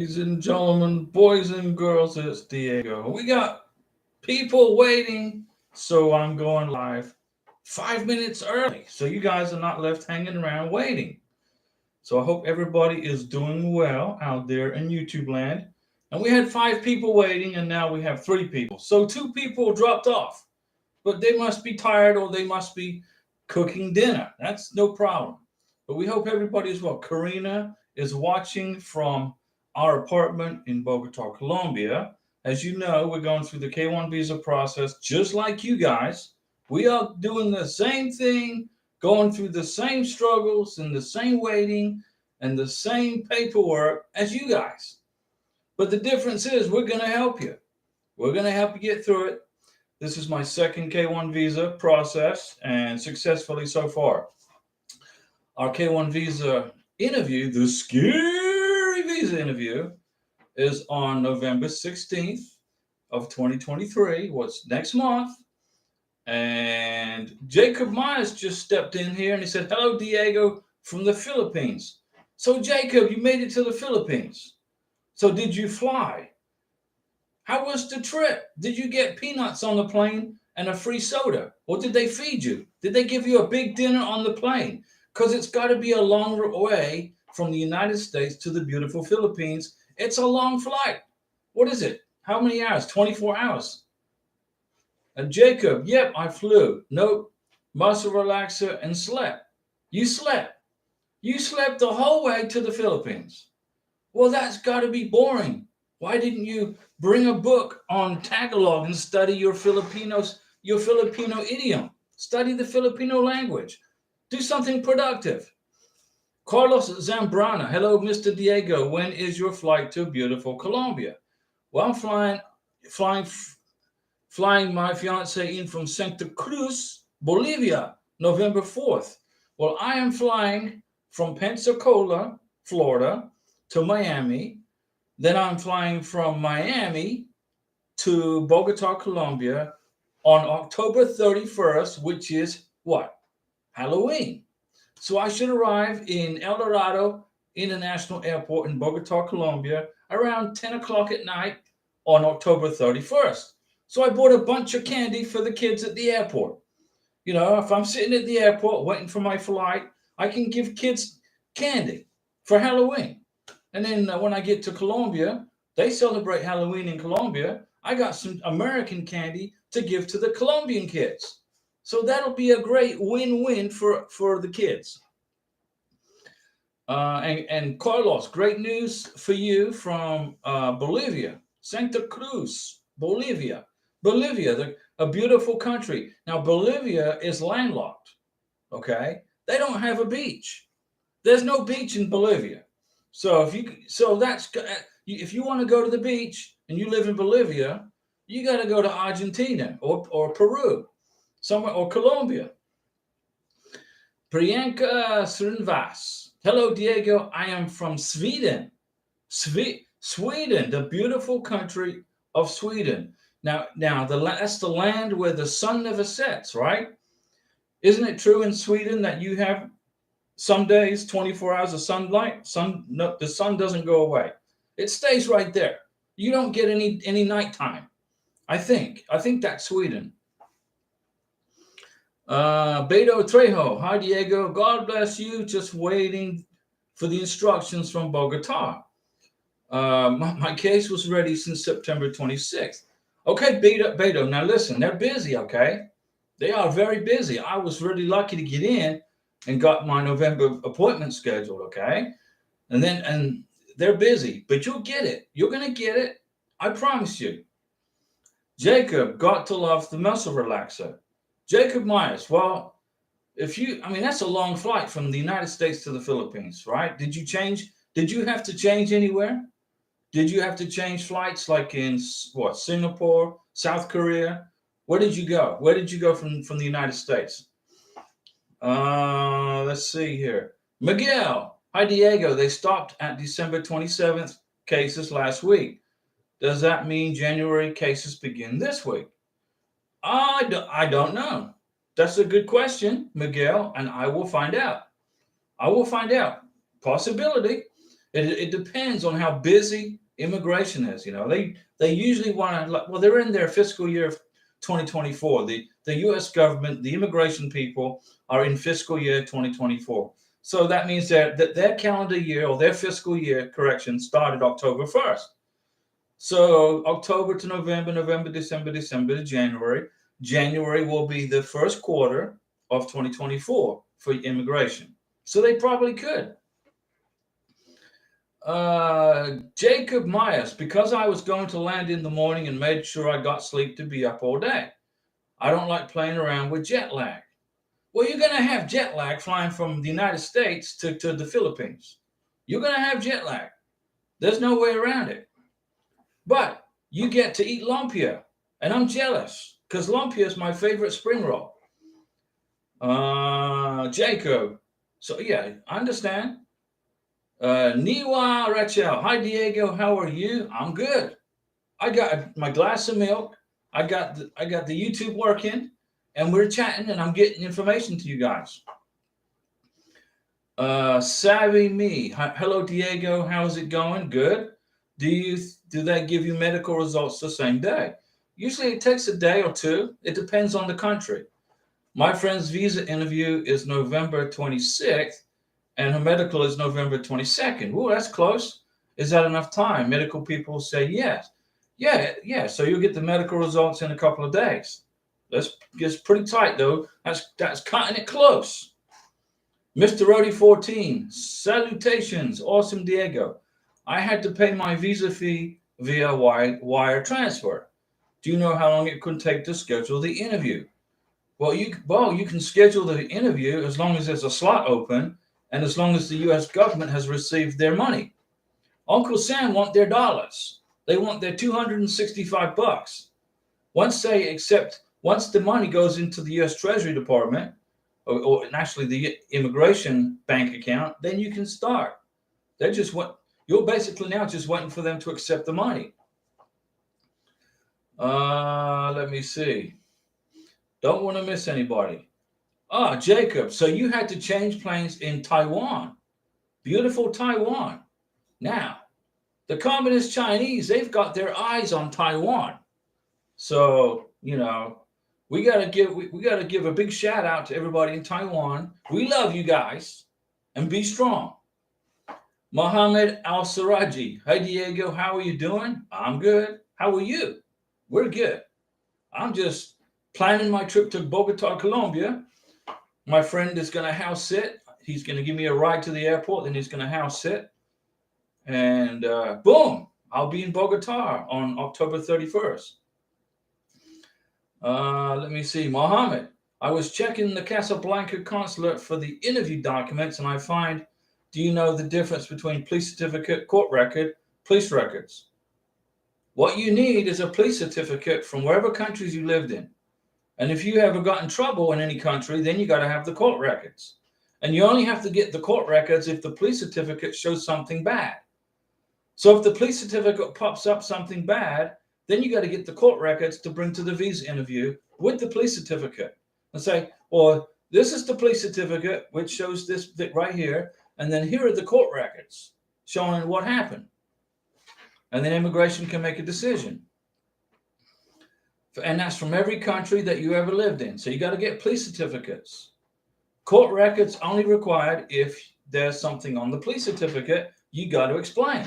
Ladies and gentlemen, boys and girls, it's Diego. We got people waiting, so I'm going live 5 minutes early. So you guys are not left hanging around waiting. So I hope everybody is doing well out there in YouTube land. And we had 5 people waiting, and now we have 3 people. So 2 people dropped off, but they must be tired or they must be cooking dinner. That's no problem. But we hope everybody is well. Karina is watching from our apartment in Bogota, Colombia. As you know, we're going through the K1 visa process just like you guys. We are doing the same thing, going through the same struggles and the same waiting and the same paperwork as you guys. But the difference is we're going to help you. We're going to help you get through it. This is my second K1 visa process and successfully so far. Our K1 visa interview, the scary visa interview, is on November 16th of 2023. What's next month? And Jacob Myers just stepped in here and he said, "Hello, Diego from the Philippines." So, Jacob, you made it to the Philippines. So, did you fly? How was the trip? Did you get peanuts on the plane and a free soda? Or did they feed you? Did they give you a big dinner on the plane? Because it's got to be a long way from the United States to the beautiful Philippines. It's a long flight. What is it? How many hours? 24 hours. And Jacob, yep, I flew. Nope, muscle relaxer and slept. You slept. You slept the whole way to the Philippines. Well, that's got to be boring. Why didn't you bring a book on Tagalog and study your Filipino idiom? Study the Filipino language. Do something productive. Carlos Zambrana, hello, Mr. Diego. When is your flight to beautiful Colombia? Well, I'm flying, flying my fiance in from Santa Cruz, Bolivia, November 4th. Well, I am flying from Pensacola, Florida, to Miami. Then I'm flying from Miami to Bogota, Colombia on October 31st, which is what? Halloween. So I should arrive in El Dorado International Airport in Bogota, Colombia around 10 o'clock at night on October 31st. So I bought a bunch of candy for the kids at the airport. You know, if I'm sitting at the airport waiting for my flight, I can give kids candy for Halloween. And then when I get to Colombia, they celebrate Halloween in Colombia. I got some American candy to give to the Colombian kids. So that'll be a great win-win for the kids. And Carlos, great news for you from Bolivia, Santa Cruz, Bolivia. Bolivia, a beautiful country. Now, Bolivia is landlocked, okay? They don't have a beach. There's no beach in Bolivia. If you want to go to the beach and you live in Bolivia, you got to go to Argentina or Peru, somewhere or Colombia. Priyanka Srinvas. Hello, Diego. I am from Sweden. Sweden, the beautiful country of Sweden. That's the land where the sun never sets, right? Isn't it true in Sweden that you have some days 24 hours of sunlight? No, the sun doesn't go away. It stays right there. You don't get any nighttime. I think that's Sweden. Beto Trejo, hi Diego, God bless you. Just waiting for the instructions from Bogota. My case was ready since September 26th. Okay, Beto, now listen, they're busy, okay? They are very busy. I was really lucky to get in and got my November appointment scheduled, okay? And they're busy, but you'll get it. You're going to get it. I promise you. Jacob got to love the muscle relaxer. Jacob Myers, well, that's a long flight from the United States to the Philippines, right? Did you have to change anywhere? Did you have to change flights like in Singapore, South Korea? Where did you go? Where did you go from the United States? Let's see here. Miguel, hi Diego. They stopped at December 27th cases last week. Does that mean January cases begin this week? I don't know. That's a good question, Miguel, and I will find out. I will find out. Possibility. It depends on how busy immigration is. You know, they usually want to. Well, they're in their fiscal year 2024. The U.S. government, the immigration people are in fiscal year 2024. So that means that their calendar year or their fiscal year correction started October 1st. So October to November, November, December, December to January. January will be the first quarter of 2024 for immigration. So they probably could. Jacob Myers, because I was going to land in the morning and made sure I got sleep to be up all day. I don't like playing around with jet lag. Well, you're going to have jet lag flying from the United States to the Philippines. You're going to have jet lag. There's no way around it. But you get to eat lumpia, and I'm jealous because lumpia is my favorite spring roll. Jacob. So, yeah, I understand. Niwa Rachel. Hi, Diego. How are you? I'm good. I got my glass of milk. I got the YouTube working, and we're chatting, and I'm getting information to you guys. Savvy me. Hello, Diego. How's it going? Good. Do they give you medical results the same day? Usually, it takes a day or two. It depends on the country. My friend's visa interview is November 26th, and her medical is November 22nd. Ooh, that's close. Is that enough time? Medical people say yes. Yeah. So you'll get the medical results in a couple of days. That's just pretty tight, though. That's cutting it close. Mr. Rody 14, salutations. Awesome, Diego. I had to pay my visa fee via wire transfer. Do you know how long it could take to schedule the interview? Well, you can schedule the interview as long as there's a slot open and as long as the U.S. government has received their money. Uncle Sam want their dollars. They want their $265. Once the money goes into the U.S. Treasury Department, or actually the immigration bank account, then you can start. You're basically now just waiting for them to accept the money. Let me see. Don't want to miss anybody. Jacob, so you had to change planes in Taiwan. Beautiful Taiwan. Now, the Communist Chinese, they've got their eyes on Taiwan. So, we gotta give a big shout out to everybody in Taiwan. We love you guys, and be strong. Mohammed Al Saraji. Hey Diego, how are you doing? I'm good. How are you? We're good. I'm just planning my trip to Bogota, Colombia. My friend is gonna house sit. He's gonna give me a ride to the airport, then he's gonna house sit. And boom, I'll be in Bogota on October 31st. Let me see. Mohammed, I was checking the Casablanca consulate for the interview documents, and I find, do you know the difference between police certificate, court record, police records? What you need is a police certificate from wherever countries you lived in. And if you ever got in trouble in any country, then you got to have the court records. And you only have to get the court records if the police certificate shows something bad. So if the police certificate pops up something bad, then you got to get the court records to bring to the visa interview with the police certificate and say, well, this is the police certificate, which shows this bit right here. And then here are the court records showing what happened. And then immigration can make a decision. And that's from every country that you ever lived in. So you got to get police certificates. Court records only required if there's something on the police certificate you got to explain.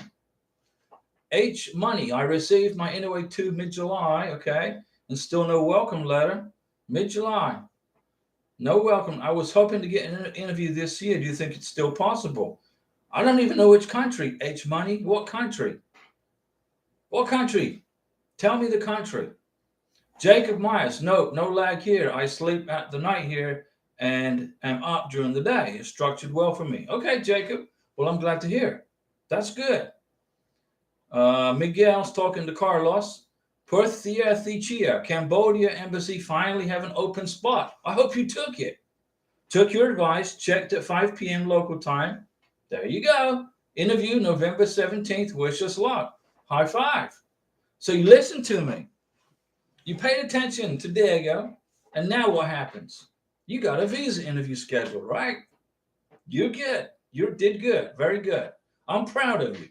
H Money, I received my Inouye 2 mid-July, okay, and still no welcome letter. Mid-July. No welcome. I was hoping to get an interview this year. Do you think it's still possible? I don't even know which country. H Money, what country? What country? Tell me the country. Jacob Myers, no lag here. I sleep at the night here and am up during the day. It's structured well for me. Okay, Jacob. Well, I'm glad to hear. That's good. Miguel's talking to Carlos. Perth Thea, Cambodia embassy finally have an open spot. I hope you took it. Took your advice, checked at 5 p.m. local time. There you go. Interview November 17th. Wish us luck. High five. So you listened to me. You paid attention to Diego. And now what happens? You got a visa interview scheduled, right? You're good. You did good. Very good. I'm proud of you.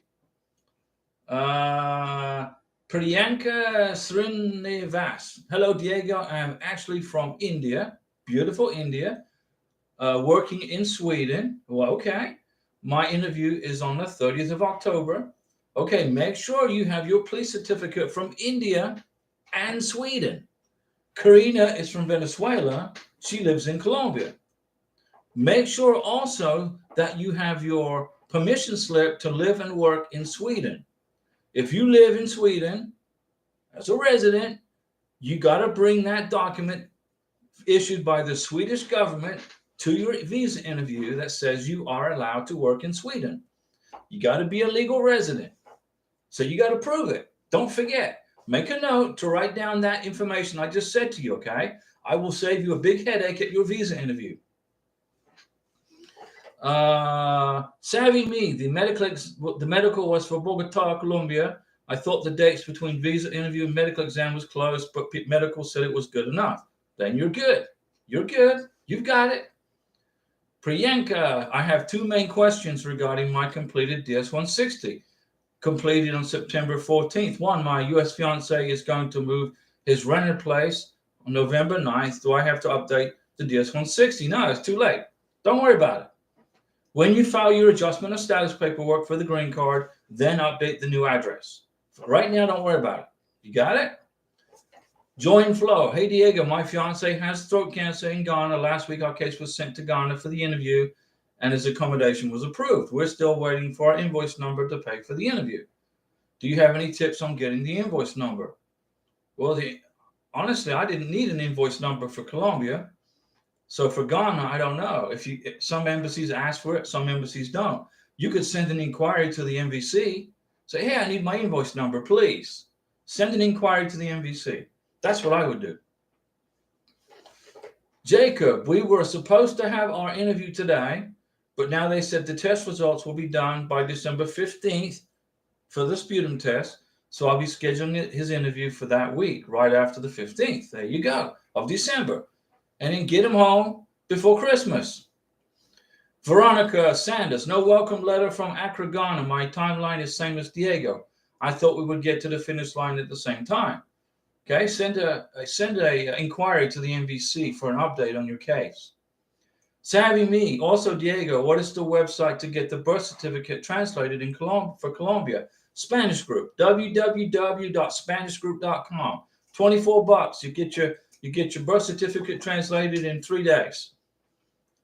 Priyanka Srinivas. Hello, Diego. I'm actually from India, beautiful India, working in Sweden. Well, okay. My interview is on the 30th of October. Okay, make sure you have your police certificate from India and Sweden. Karina is from Venezuela. She lives in Colombia. Make sure also that you have your permission slip to live and work in Sweden. If you live in Sweden as a resident, you got to bring that document issued by the Swedish government to your visa interview that says you are allowed to work in Sweden. You got to be a legal resident. So you got to prove it. Don't forget. Make a note to write down that information I just said to you, okay? I will save you a big headache at your visa interview. Savvy me, the medical was for Bogota, Colombia. I thought the dates between visa interview and medical exam was close, but medical said it was good enough. Then you're good. You're good. You've got it. Priyanka, I have two main questions regarding my completed DS-160. Completed on September 14th. One, my U.S. fiance is going to move his rented place on November 9th. Do I have to update the DS-160? No, it's too late. Don't worry about it. When you file your adjustment of status paperwork for the green card, then update the new address. For right now, don't worry about it. You got it? Join Flow. Hey, Diego, my fiance has throat cancer in Ghana. Last week, our case was sent to Ghana for the interview, and his accommodation was approved. We're still waiting for our invoice number to pay for the interview. Do you have any tips on getting the invoice number? Well, honestly, I didn't need an invoice number for Colombia. So for Ghana, I don't know. If some embassies ask for it, some embassies don't. You could send an inquiry to the MVC. Say, hey, I need my invoice number, please. Send an inquiry to the MVC. That's what I would do. Jacob, we were supposed to have our interview today, but now they said the test results will be done by December 15th for the sputum test. So I'll be scheduling his interview for that week, right after the 15th. There you go, of December. And then get him home before Christmas. Veronica Sanders, no welcome letter from Accra, Ghana. My timeline is same as Diego. I thought we would get to the finish line at the same time. Okay, send a inquiry to the MVC for an update on your case. Savvy me, also Diego, what is the website to get the birth certificate translated in for Colombia? Spanish Group, www.spanishgroup.com. $24. You get your birth certificate translated in 3 days,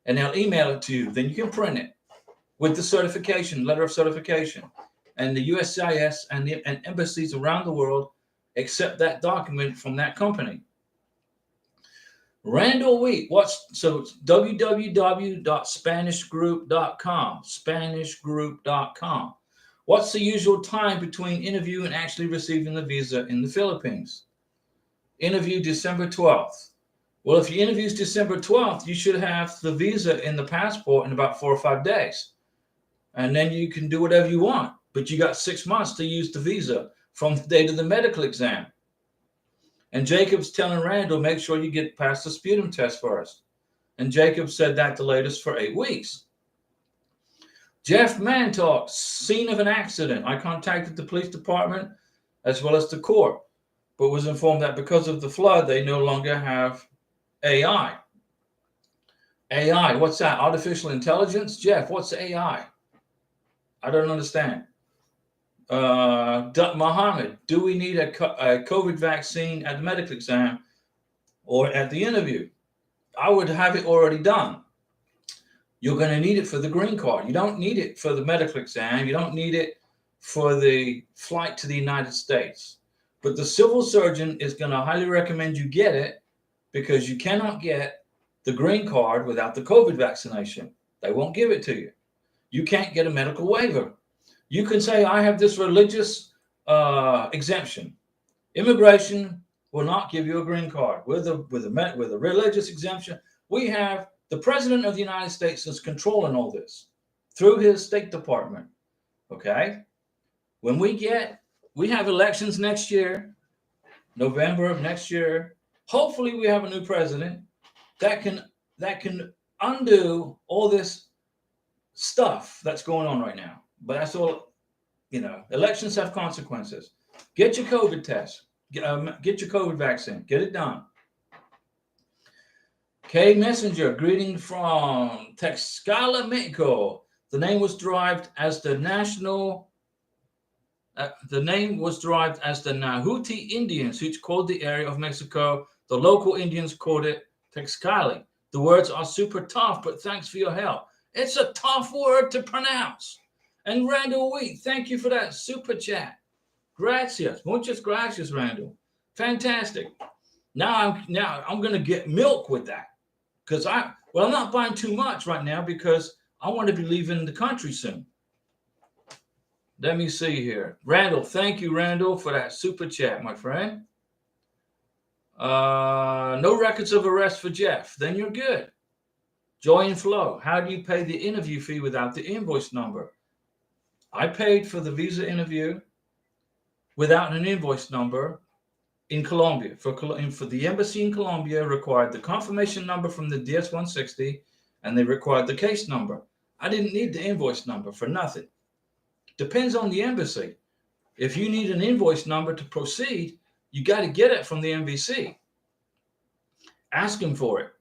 and they'll email it to you. Then you can print it with the certification, letter of certification, and the USCIS and embassies around the world accept that document from that company. Randall Wheat, so it's www.spanishgroup.com, spanishgroup.com. What's the usual time between interview and actually receiving the visa in the Philippines? Interview December 12th. Well, if your interview is December 12th, you should have the visa in the passport in about 4 or 5 days. And then you can do whatever you want. But you got 6 months to use the visa from the date of the medical exam. And Jacob's telling Randall, make sure you get past the sputum test first. And Jacob said that the latest for 8 weeks. Jeff Mantalk, scene of an accident. I contacted the police department as well as the court, but was informed that because of the flood, they no longer have AI. AI, what's that? Artificial intelligence? Jeff, what's AI? I don't understand. Mohammed, do we need a COVID vaccine at the medical exam or at the interview? I would have it already done. You're going to need it for the green card. You don't need it for the medical exam. You don't need it for the flight to the United States. But the civil surgeon is going to highly recommend you get it because you cannot get the green card without the COVID vaccination. They won't give it to you. You can't get a medical waiver. You can say, I have this religious exemption. Immigration will not give you a green card. With a religious exemption, we have the President of the United States is controlling all this through his State Department. Okay? When we have elections next year, November of next year. Hopefully we have a new president that can undo all this stuff that's going on right now. But that's all, elections have consequences. Get your COVID test. Get your COVID vaccine. Get it done. K Messenger, greeting from Texcala, Mexico. The name was derived as the Nahuatl Indians, who called the area of Mexico. The local Indians called it Texcali. The words are super tough, but thanks for your help. It's a tough word to pronounce. And Randall Wheat, thank you for that super chat. Gracias, muchas gracias, Randall. Fantastic. Now I'm going to get milk with that, because I'm not buying too much right now because I want to be leaving the country soon. Let me see here. Randall, thank you, Randall, for that super chat, my friend. No records of arrest for Jeff. Then you're good. Joy and Flow. How do you pay the interview fee without the invoice number? I paid for the visa interview without an invoice number in Colombia. For the embassy in Colombia, required the confirmation number from the DS-160, and they required the case number. I didn't need the invoice number for nothing. Depends on the embassy. If you need an invoice number to proceed, you got to get it from the MVC. Ask him for it.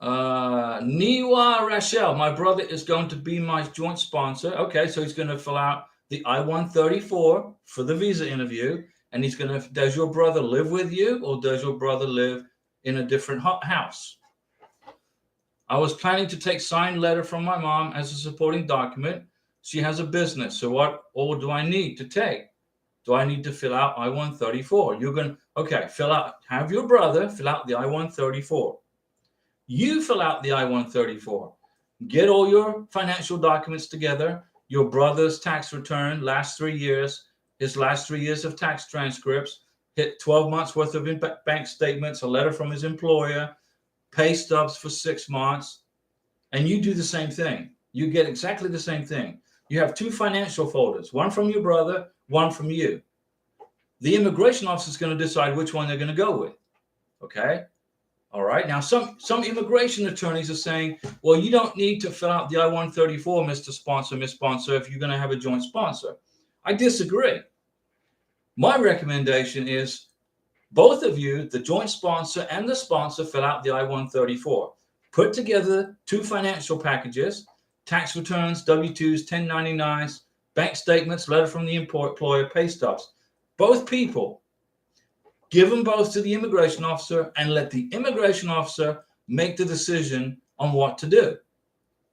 Niwa Rachel, my brother is going to be my joint sponsor. Okay, so he's going to fill out the I-134 for the visa interview, and does your brother live with you, or does your brother live in a different house? I was planning to take signed letter from my mom as a supporting document. She has a business, so what all do I need to take? Do I need to fill out I-134? Have your brother fill out the I-134. You fill out the I-134. Get all your financial documents together, your brother's tax return, last 3 years, his last 3 years of tax transcripts, hit 12 months worth of bank statements, a letter from his employer, pay stubs for 6 months, and you do the same thing. You get exactly the same thing. You have 2 financial folders, one from your brother, one from you. The immigration officer is going to decide which one they're going to go with. Okay? All right. Now, some immigration attorneys are saying, well, you don't need to fill out the I-134, Mr. Sponsor, Miss Sponsor, if you're going to have a joint sponsor. I disagree. My recommendation is both of you, the joint sponsor and the sponsor, fill out the I-134. Put together 2 financial packages, tax returns, W-2s, 1099s, bank statements, letter from the employer, pay stubs. Both people. Give them both to the immigration officer and let the immigration officer make the decision on what to do.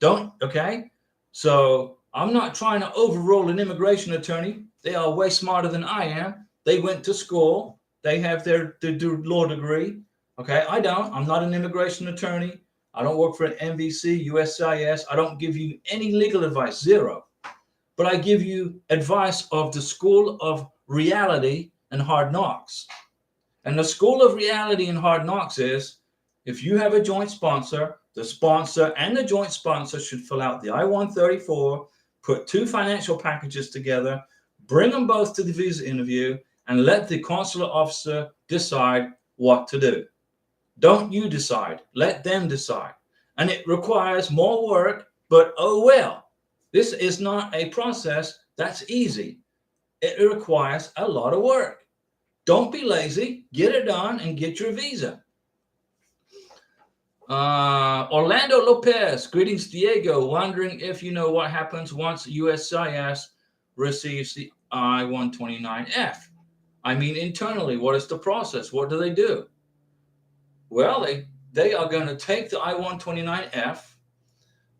Okay? So I'm not trying to overrule an immigration attorney. They are way smarter than I am. They went to school. They have their law degree. Okay? I don't. I'm not an immigration attorney. I don't work for an MVC, USCIS. I don't give you any legal advice, zero. But I give you advice of the school of reality and hard knocks. And the school of reality and hard knocks is, if you have a joint sponsor, the sponsor and the joint sponsor should fill out the I-134, put 2 financial packages together, bring them both to the visa interview, and let the consular officer decide what to do. Don't you decide. Let them decide. And it requires more work, but oh well. This is not a process that's easy. It requires a lot of work. Don't be lazy. Get it done and get your visa. Orlando Lopez, greetings, Diego. Wondering if you know what happens once USCIS receives the I-129F. I mean, internally, what is the process? What do they do? Well, they are going to take the I-129F.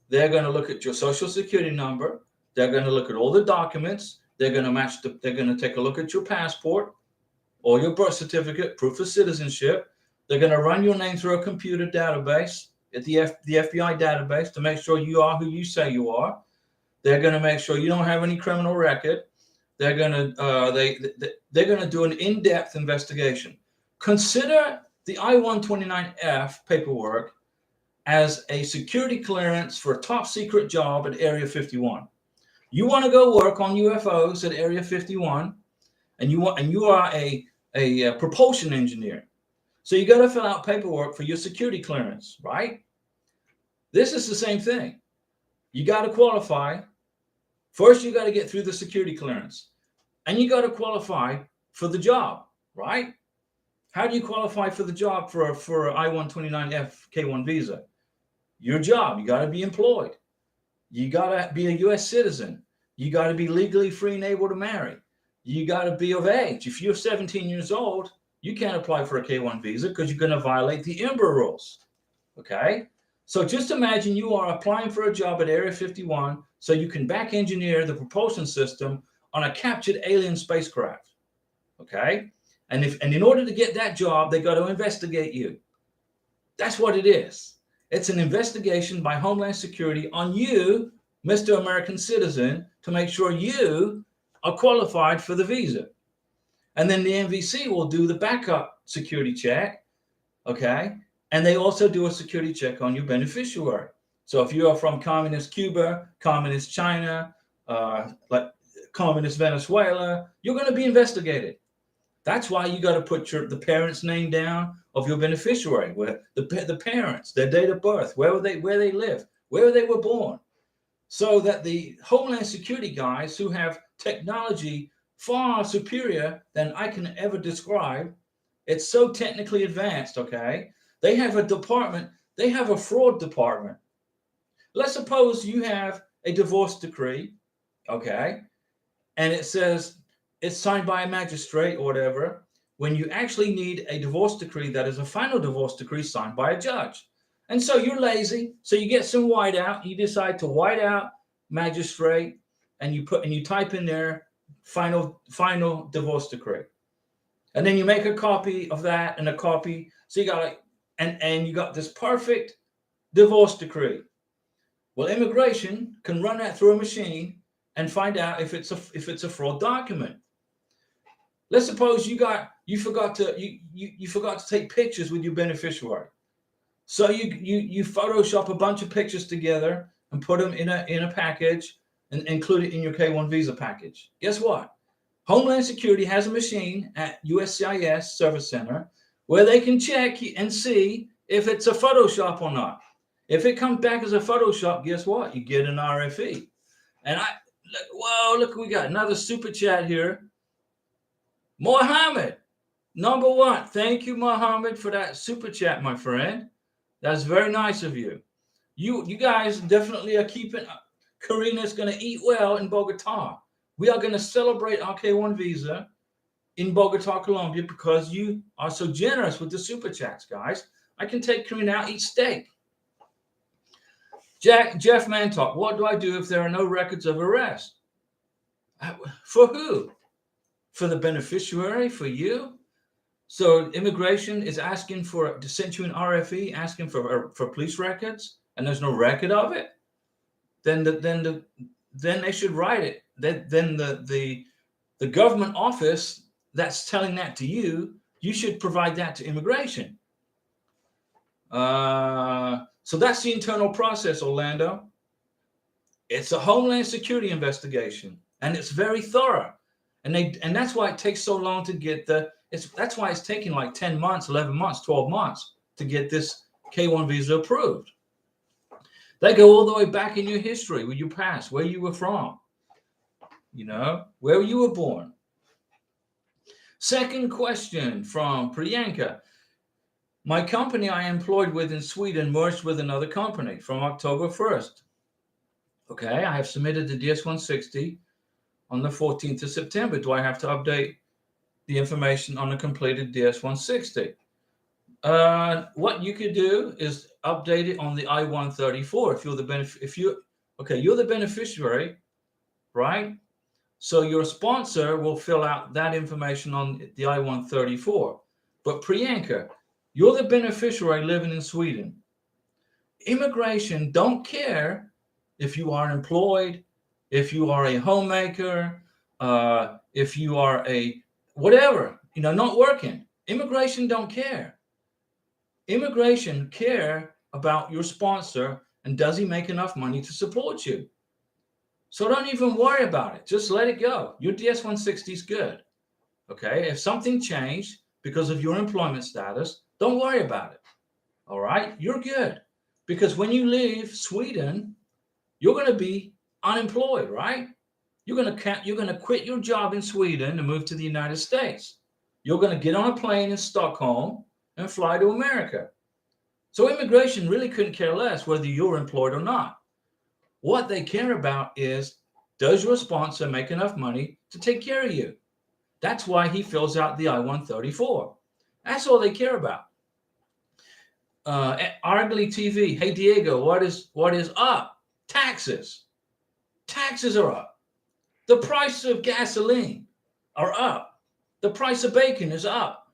They're going to look at your social security number. They're going to look at all the documents. They're going to they're going to take a look at your passport or your birth certificate, proof of citizenship. They're going to run your name through a computer database at the FBI database to make sure you are who you say you are. They're going to make sure you don't have any criminal record. They're going to they're going to do an in-depth investigation. Consider the I-129F paperwork as a security clearance for a top secret job at Area 51. You want to go work on UFOs at Area 51, and you are a propulsion engineer. So you got to fill out paperwork for your security clearance, right? This is the same thing. You got to qualify First, you got to get through the security clearance, and you got to qualify for the job, right? How do you qualify for the job for a I-129F K-1 visa? Your job, you got to be employed. You got to be a U.S. citizen. You got to be legally free and able to marry. You got to be of age. If you're 17 years old, you can't apply for a K-1 visa because you're going to violate the IMBRA rules. Okay? So just imagine you are applying for a job at Area 51 so you can back engineer the propulsion system on a captured alien spacecraft. Okay? And in order to get that job, they got to investigate you. That's what it is. It's an investigation by Homeland Security on you, Mr. American citizen, to make sure you are qualified for the visa. And then the NVC will do the backup security check, okay? And they also do a security check on your beneficiary. So if you are from communist Cuba, communist China, like communist Venezuela, you're going to be investigated. That's why you got to put the parents' name down of your beneficiary, where the parents, their date of birth, where they live, where they were born, so that the Homeland Security guys who have technology far superior than I can ever describe, it's so technically advanced, okay? They have a department, they have a fraud department. Let's suppose you have a divorce decree, okay? And it says it's signed by a magistrate or whatever, when you actually need a divorce decree that is a final divorce decree signed by a judge. And so you're lazy, so you get some whiteout, you decide to white out magistrate, and you type in there final divorce decree. And then you make a copy of that and a copy. So you got and you got this perfect divorce decree. Well, immigration can run that through a machine and find out if it's a fraud document. Let's suppose you forgot to take pictures with your beneficiary. So you Photoshop a bunch of pictures together and put them in a package and include it in your K-1 visa package. Guess what? Homeland Security has a machine at USCIS Service Center where they can check and see if it's a Photoshop or not. If it comes back as a Photoshop, guess what? You get an RFE. And look, we got another super chat here. Mohammed, number one. Thank you, Mohammed, for that super chat, my friend. That's very nice of you. You guys definitely are keeping. Karina's going to eat well in Bogota. We are going to celebrate our K-1 visa in Bogota, Colombia, because you are so generous with the super chats, guys. I can take Karina out, eat steak. Jeff Mantalk, what do I do if there are no records of arrest? For who? For the beneficiary? For you? So immigration is asking to send you an RFE, asking for police records, and there's no record of it. Then they should write it. Then the government office that's telling that to you, you should provide that to immigration. So that's the internal process, Orlando. It's a Homeland Security investigation, and it's very thorough. And that's why it takes so long to get that's why it's taking like 10 months, 11 months, 12 months to get this K-1 visa approved. They go all the way back in your history, with your past, where you were from, where you were born. Second question from Priyanka. My company I employed with in Sweden merged with another company from October 1st. Okay, I have submitted the DS-160 on the 14th of September. Do I have to update the information on the completed DS-160? What you could do is update it on the I-134 if you're the beneficiary, right? So your sponsor will fill out that information on the I-134. But Priyanka, you're the beneficiary living in Sweden. Immigration don't care if you are employed, if you are a homemaker, if you are a whatever, not working. Immigration don't care. Immigration care about your sponsor and does he make enough money to support you. So don't even worry about it. Just let it go. Your DS-160 is good. Okay? If something changed because of your employment status, don't worry about it. All right? You're good. Because when you leave Sweden, you're going to be unemployed, right? You're going to quit your job in Sweden and move to the United States. You're going to get on a plane in Stockholm and fly to America. So immigration really couldn't care less whether you're employed or not. What they care about is, does your sponsor make enough money to take care of you? That's why he fills out the I-134. That's all they care about. Arguably TV. Hey, Diego, what is up? Taxes. Taxes are up. The price of gasoline are up. The price of bacon is up.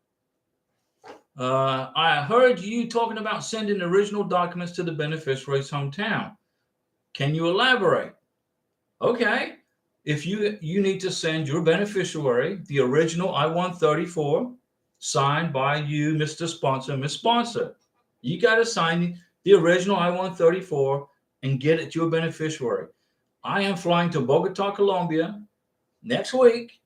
I heard you talking about sending original documents to the beneficiary's hometown. Can you elaborate? Okay. If you need to send your beneficiary the original I-134 signed by you, Mr. Sponsor, Miss Sponsor. You got to sign the original I-134 and get it to your beneficiary. I am flying to Bogota, Colombia next week.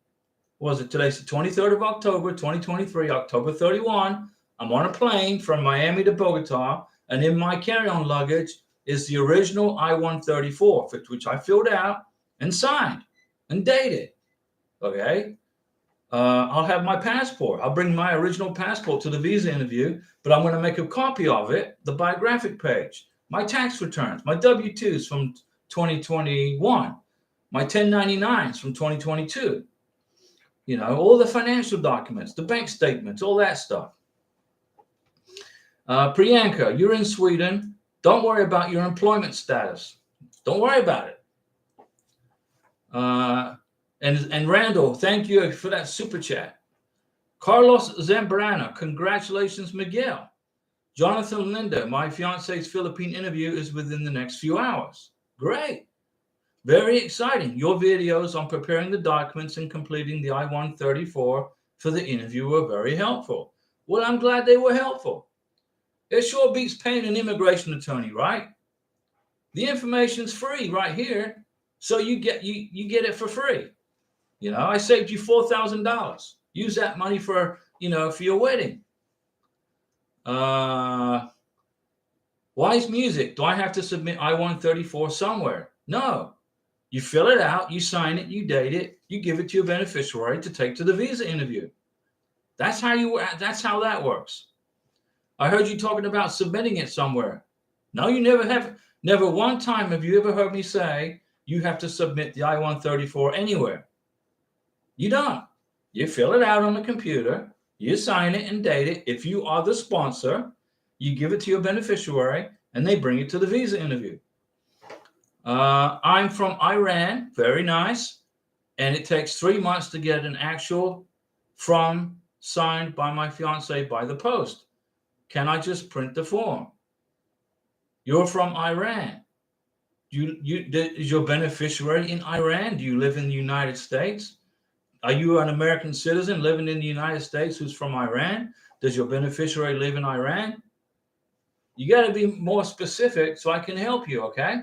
Today's the 23rd of October, 2023, October 31. I'm on a plane from Miami to Bogota, and in my carry-on luggage is the original I-134, which I filled out and signed and dated. Okay. I'll have my passport. I'll bring my original passport to the visa interview, but I'm going to make a copy of it, the biographic page, my tax returns, my W-2s from 2021, my 1099s from 2022, all the financial documents, the bank statements, all that stuff. Priyanka, you're in Sweden. Don't worry about your employment status. Don't worry about it. And Randall, thank you for that super chat. Carlos Zambrana, congratulations, Miguel. Jonathan Linda, my fiance's Philippine interview is within the next few hours. Great. Very exciting. Your videos on preparing the documents and completing the I-134 for the interview were very helpful. Well, I'm glad they were helpful. It sure beats paying an immigration attorney, right? The information's free right here, so you get it for free. I saved you $4,000. Use that money for your wedding. Wise Music. Do I have to submit I-134 somewhere? No. You fill it out, you sign it, you date it, you give it to your beneficiary to take to the visa interview. That's how that works. I heard you talking about submitting it somewhere. No, you never have. Never one time have you ever heard me say you have to submit the I-134 anywhere. You don't. You fill it out on the computer, you sign it and date it. If you are the sponsor, you give it to your beneficiary and they bring it to the visa interview. I'm from Iran. Very nice. And it takes 3 months to get an actual signed by my fiance by the post. Can I just print the form? You're from Iran. Is your beneficiary in Iran? Do you live in the United States? Are you an American citizen living in the United States who's from Iran? Does your beneficiary live in Iran? You got to be more specific so I can help you, okay?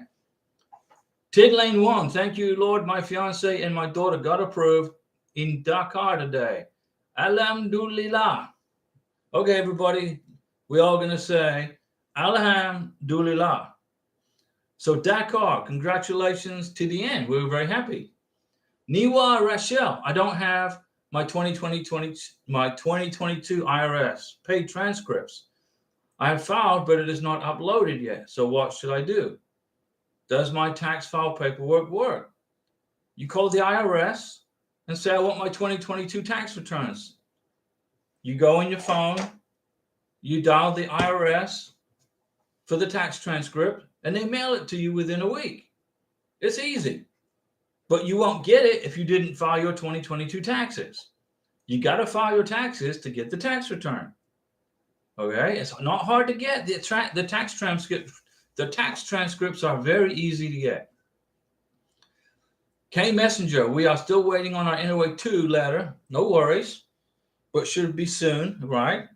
Tid Lane 1, thank you, Lord. My fiance and my daughter got approved in Dakar today. Alhamdulillah. Okay, everybody, we're all going to say Alhamdulillah. So Dakar, congratulations to the end. We were very happy. Niwa Rachel, I don't have my 2022 IRS paid transcripts. I have filed, but it is not uploaded yet. So what should I do? Does my tax file paperwork work? You call the IRS and say, I want my 2022 tax returns. You go on your phone, you dial the IRS for the tax transcript, and they mail it to you within a week. It's easy. But you won't get it if you didn't file your 2022 taxes. You got to file your taxes to get the tax return. Okay? It's not hard to get. The tax transcripts are very easy to get. K Messenger, we are still waiting on our NOA 2 letter. No worries, but should be soon, right?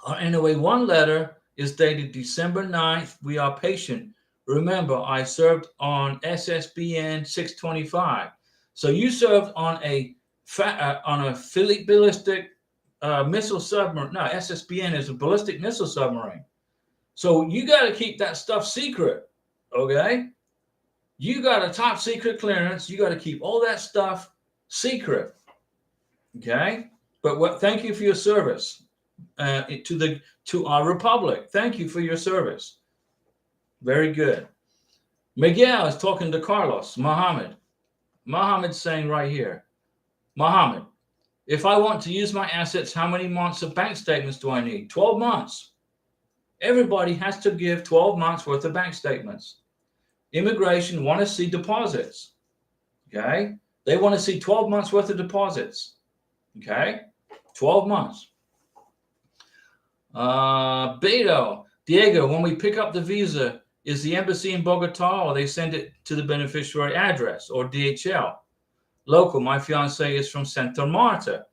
Our NOA 1 letter is dated December 9th. We are patient. Remember, I served on SSBN 625. So you served on a ballistic missile submarine. No, SSBN is a ballistic missile submarine. So you got to keep that stuff secret, okay? You got a top secret clearance. You got to keep all that stuff secret. Okay. But thank you for your service to our republic. Thank you for your service. Very good. Miguel is talking to Carlos. Mohammed's saying right here, Mohammed, if I want to use my assets, how many months of bank statements do I need? 12 months. Everybody has to give 12 months worth of bank statements. Immigration want to see deposits. Okay. They want to see 12 months worth of deposits. Okay. 12 months. Diego, when we pick up the visa, is the embassy in Bogota, or they send it to the beneficiary address, or DHL? Local, my fiance is from Santa Marta.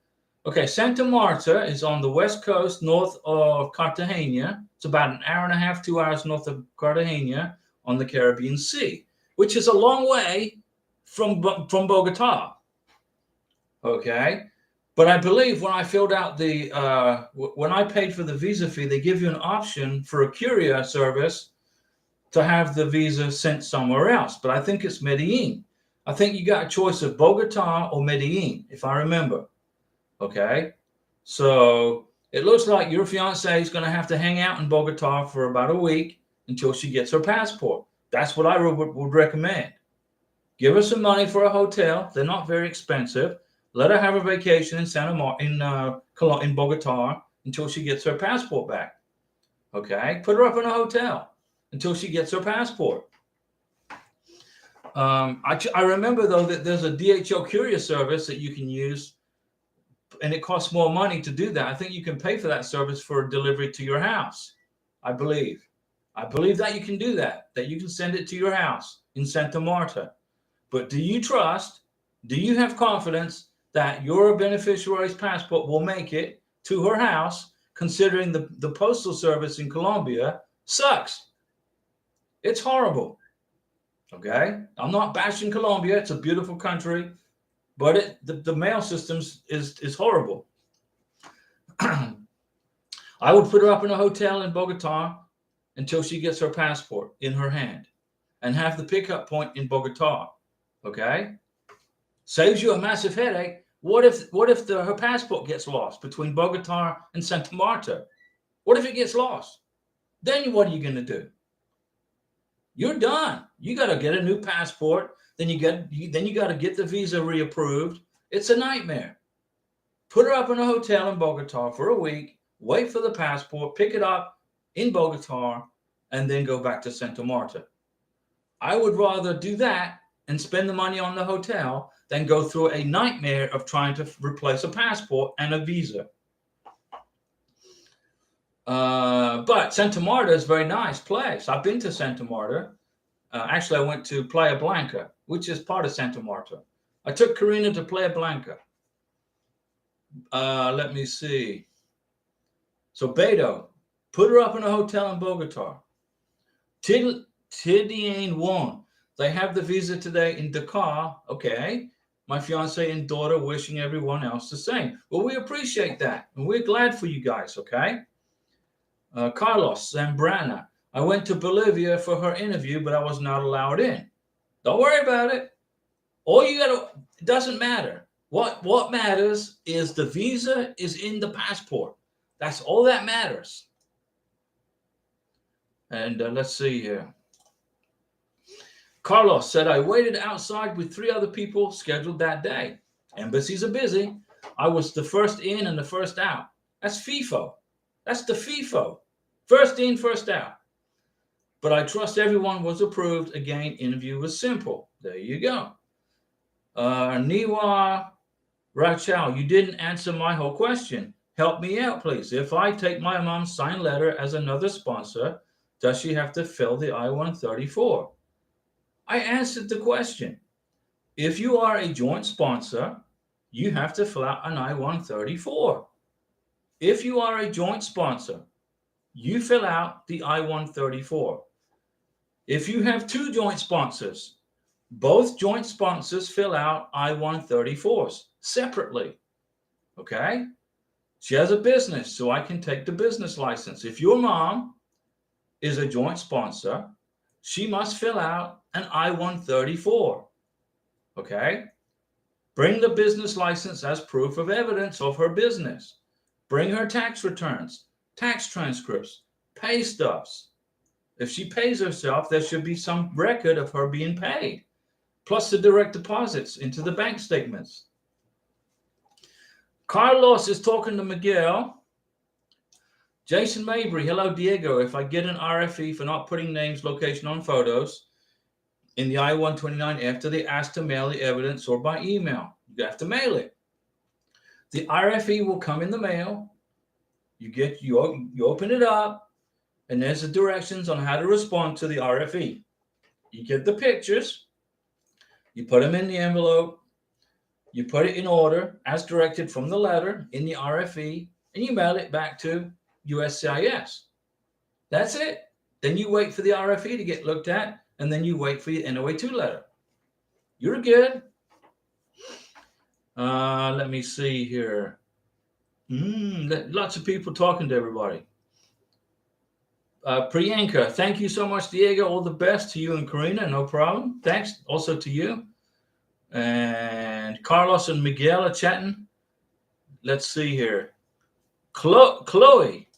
Okay, Santa Marta is on the west coast, north of Cartagena. It's about an hour and a half, 2 hours north of Cartagena on the Caribbean Sea, which is a long way from Bogota. Okay, but I believe when I filled out when I paid for the visa fee, they give you an option for a courier service to have the visa sent somewhere else. But I think it's Medellin. I think you got a choice of Bogota or Medellin, if I remember. Okay, so it looks like your fiance is going to have to hang out in Bogota for about a week until she gets her passport. That's what I would recommend. Give her some money for a hotel. They're not very expensive. Let her have a vacation in Bogota until she gets her passport back. Okay, put her up in a hotel until she gets her passport. I remember though that there's a DHL courier service that you can use, and it costs more money to do that. I think you can pay for that service for delivery to your house. I believe that you can do that you can send it to your house in Santa Marta. But do you have confidence that your beneficiary's passport will make it to her house, considering the postal service in Colombia sucks? It's horrible. Okay, I'm not bashing Colombia. It's a beautiful country, but the mail systems is horrible. I would put her up in a hotel in Bogota until she gets her passport in her hand, and have the pickup point in Bogota. Okay, saves you a massive headache. What if her passport gets lost between Bogota and Santa Marta? What if it gets lost? Then what are you going to do? You're done. You got to get a new passport. Then you got to get the visa reapproved. It's a nightmare. Put her up in a hotel in Bogota for a week. Wait for the passport. Pick it up in Bogota, and then go back to Santa Marta. I would rather do that and spend the money on the hotel than go through a nightmare of trying to replace a passport and a visa. But Santa Marta is a very nice place. I've been to Santa Marta. Actually, I went to Playa Blanca, which is part of Santa Marta. I took Karina to Playa Blanca. Let me see. So Beto, put her up in a hotel in Bogota. Tidiane won. They have the visa today in Dakar. Okay. My fiance and daughter wishing everyone else the same. Well, we appreciate that. And we're glad for you guys. Okay. Carlos Zambrana. I went to Bolivia for her interview, but I was not allowed in. Don't worry about it. It doesn't matter. What matters is the visa is in the passport. That's all that matters. And let's see here. Carlos said, I waited outside with 3 other people scheduled that day. Embassies are busy. I was the first in and the first out. That's FIFO. That's the FIFO. First in, first out. But I trust everyone was approved. Again, interview was simple. There you go. Niwa Rachel, you didn't answer my whole question. Help me out, please. If I take my mom's signed letter as another sponsor, does she have to fill the I-134? I answered the question. If you are a joint sponsor, you have to fill out an I-134. If you are a joint sponsor, you fill out the I-134. If you have 2 joint sponsors, both joint sponsors fill out I-134s separately. Okay? She has a business, so I can take the business license. If your mom is a joint sponsor, she must fill out an I-134. Okay? Bring the business license as proof of evidence of her business. Bring her tax returns, tax transcripts, pay stubs. If she pays herself, there should be some record of her being paid, plus the direct deposits into the bank statements. Carlos is talking to Miguel. Jason Mabry, hello, Diego. If I get an RFE for not putting names, location on photos in the I-129F, do they ask to mail the evidence or by email? You have to mail it. The RFE will come in the mail. You open it up, and there's the directions on how to respond to the RFE. You get the pictures, you put them in the envelope, you put it in order as directed from the letter in the RFE, and you mail it back to USCIS. That's it. Then you wait for the RFE to get looked at, and then you wait for your NOA2 letter. You're good. Let me see here. Lots of people talking to everybody. Priyanka, thank you so much, Diego. All the best to you and Karina. No problem. Thanks also to you. And Carlos and Miguel are chatting. Let's see here. Chloe,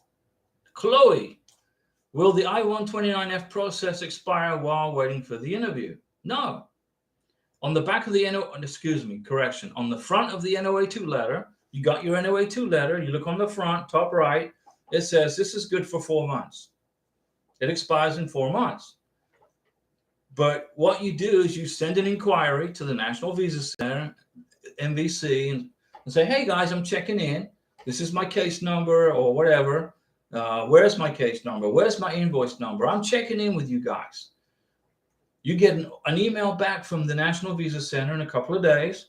will the I-129F process expire while waiting for the interview? No. On the back of the on the front of the NOA2 letter, you got your NOA2 letter. You look on the front, top right. It says this is good for 4 months. It expires in 4 months. But what you do is you send an inquiry to the National Visa Center, NVC, and say, hey, guys, I'm checking in. This is my case number or whatever. Where's my case number? Where's my invoice number? I'm checking in with you guys. You get an email back from the National Visa Center in a couple of days.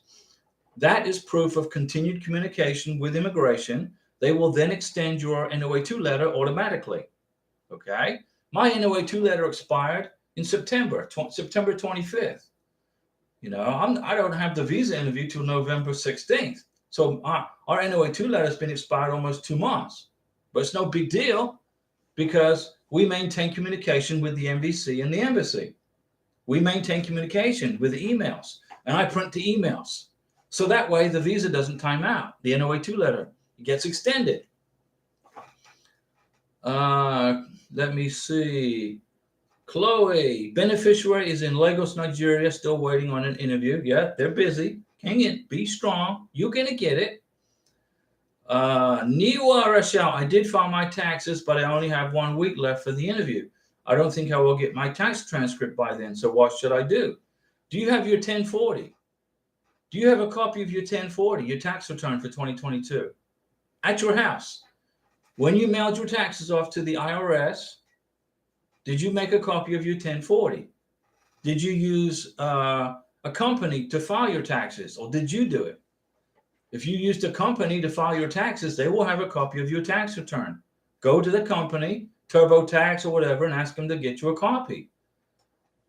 That is proof of continued communication with immigration. They will then extend your NOA2 letter automatically. Okay? My NOA2 letter expired in September 25th. You know, I don't have the visa interview till November 16th. So our NOA2 letter has been expired almost 2 months. But it's no big deal because we maintain communication with the NVC and the embassy. We maintain communication with the emails, and I print the emails. So that way the visa doesn't time out. The NOA2 letter gets extended. Let me see. Chloe, beneficiary is in Lagos, Nigeria, still waiting on an interview. Yeah, they're busy. Hang in, be strong. You're going to get it. Niwa Rachel, I did file my taxes, but I only have 1 week left for the interview. I don't think I will get my tax transcript by then. So what should I do? Do you have your 1040? Do you have a copy of your 1040, your tax return for 2022 at your house? When you mailed your taxes off to the IRS, did you make a copy of your 1040? Did you use a company to file your taxes, or did you do it? If you used a company to file your taxes, they will have a copy of your tax return. Go to the company, TurboTax or whatever, and ask them to get you a copy.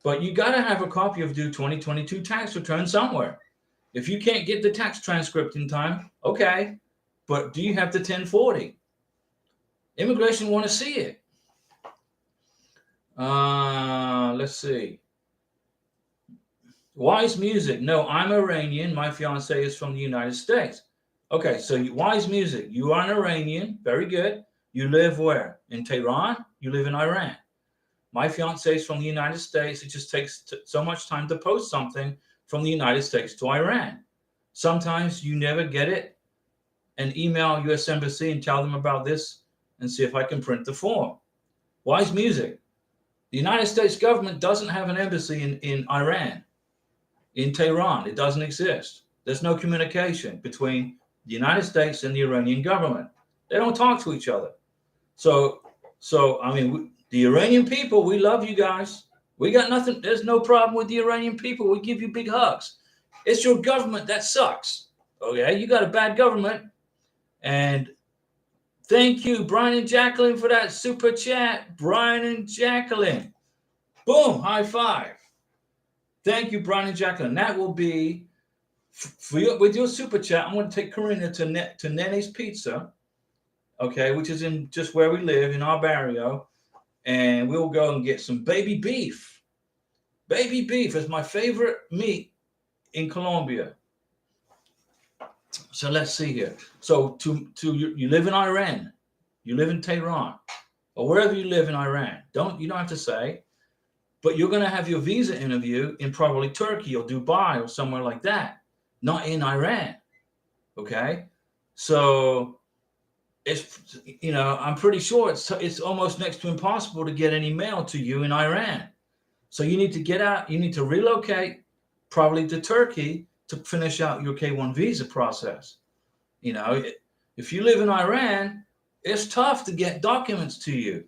But you got to have a copy of your 2022 tax return somewhere. If you can't get the tax transcript in time, okay, but do you have the 1040? Immigration want to see it. Let's see. Wise Music. No, I'm Iranian. My fiance is from the United States. Okay, so Wise Music. You are an Iranian. Very good. You live where? In Tehran? You live in Iran. My fiance is from the United States. It just takes so much time to post something from the United States to Iran. Sometimes you never get it, and email U.S. Embassy and tell them about this and see if I can print the form. Wise Music. The United States government doesn't have an embassy in Iran, in Tehran. It doesn't exist. There's no communication between the United States and the Iranian government. They don't talk to each other. So I mean, the Iranian people, we love you guys. We got nothing. There's no problem with the Iranian people. We give you big hugs. It's your government that sucks. Okay, you got a bad government. And thank you, Brian and Jacqueline, for that super chat. Brian and Jacqueline. Boom, high five. Thank you, Brian and Jacqueline. That will be, with your super chat, I'm going to take Karina to Nene's Pizza, okay, which is in just where we live, in our barrio. And we'll go and get some baby beef. Baby beef is my favorite meat in Colombia. So let's see here. So you live in Iran, you live in Tehran, or wherever you live in Iran. You don't have to say, but you're going to have your visa interview in probably Turkey or Dubai or somewhere like that, not in Iran. Okay, so it's, I'm pretty sure it's almost next to impossible to get any mail to you in Iran. So you need to get out. You need to relocate, probably to Turkey, to finish out your K1 visa process. If you live in Iran, it's tough to get documents to you.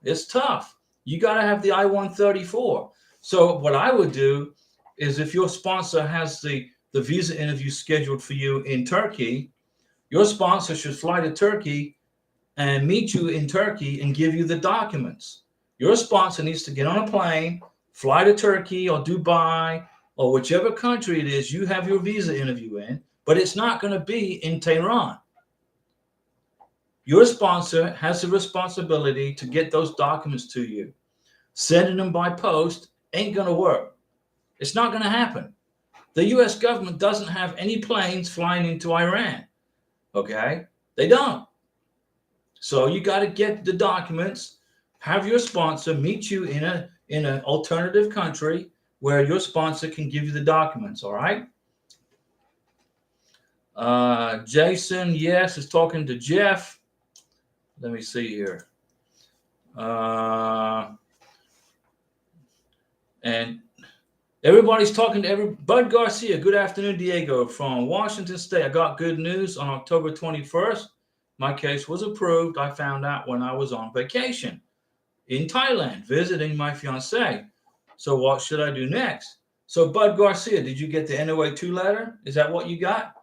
It's tough. You got to have the I-134. So what I would do is, if your sponsor has the visa interview scheduled for you in Turkey, your sponsor should fly to Turkey and meet you in Turkey and give you the documents. Your sponsor needs to get on a plane, fly to Turkey or Dubai or whichever country it is you have your visa interview in, but it's not going to be in Tehran. Your sponsor has the responsibility to get those documents to you. Sending them by post ain't going to work. It's not going to happen. The U.S. government doesn't have any planes flying into Iran. Okay? They don't. So you got to get the documents, have your sponsor meet you in an alternative country where your sponsor can give you the documents. All right? Jason, yes, is talking to Jeff. Let me see here. And everybody's talking to Bud Garcia. Good afternoon, Diego, from Washington State. I got good news on October 21st. My case was approved. I found out when I was on vacation in Thailand, visiting my fiance. So what should I do next? So Bud Garcia, did you get the NOA-2 letter? Is that what you got?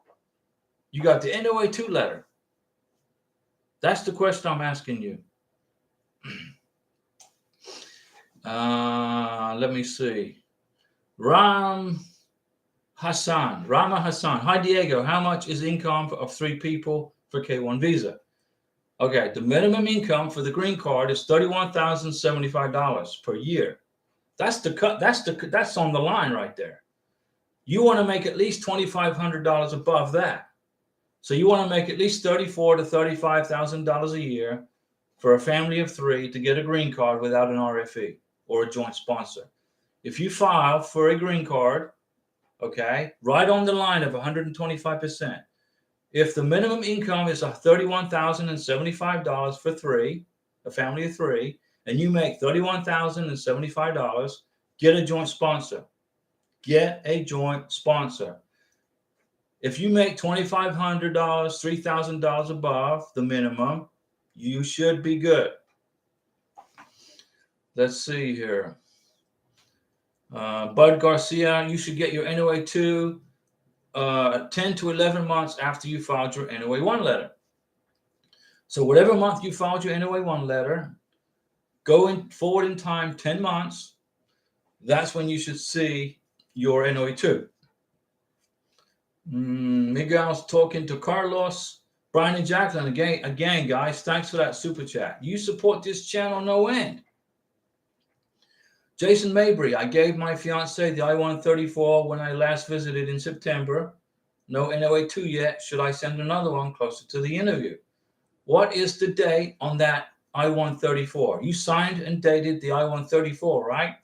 You got the NOA-2 letter. That's the question I'm asking you. Let me see. Rama Hassan. Hi, Diego. How much is income of 3 people for K1 visa? Okay, the minimum income for the green card is $31,075 per year. That's on the line right there. You want to make at least $2,500 above that. So you want to make at least $34,000 to $35,000 a year for a family of 3 to get a green card without an RFE or a joint sponsor. If you file for a green card, okay, right on the line of 125%. If the minimum income is $31,075 for 3, a family of 3, and you make $31,075, get a joint sponsor. Get a joint sponsor. If you make $2,500, $3,000 above the minimum, you should be good. Let's see here. Bud Garcia, you should get your NOA-2 10 to 11 months after you filed your NOA-1 letter. So whatever month you filed your NOA-1 letter, going forward in time 10 months, that's when you should see your NOA-2. Miguel's talking to Carlos. Brian and Jacqueline, again, guys, thanks for that super chat. You support this channel no end. Jason Mabry, I gave my fiance the I-134 when I last visited in September. No NOA-2 yet. Should I send another one closer to the interview? What is the date on that I-134? You signed and dated the I-134, right?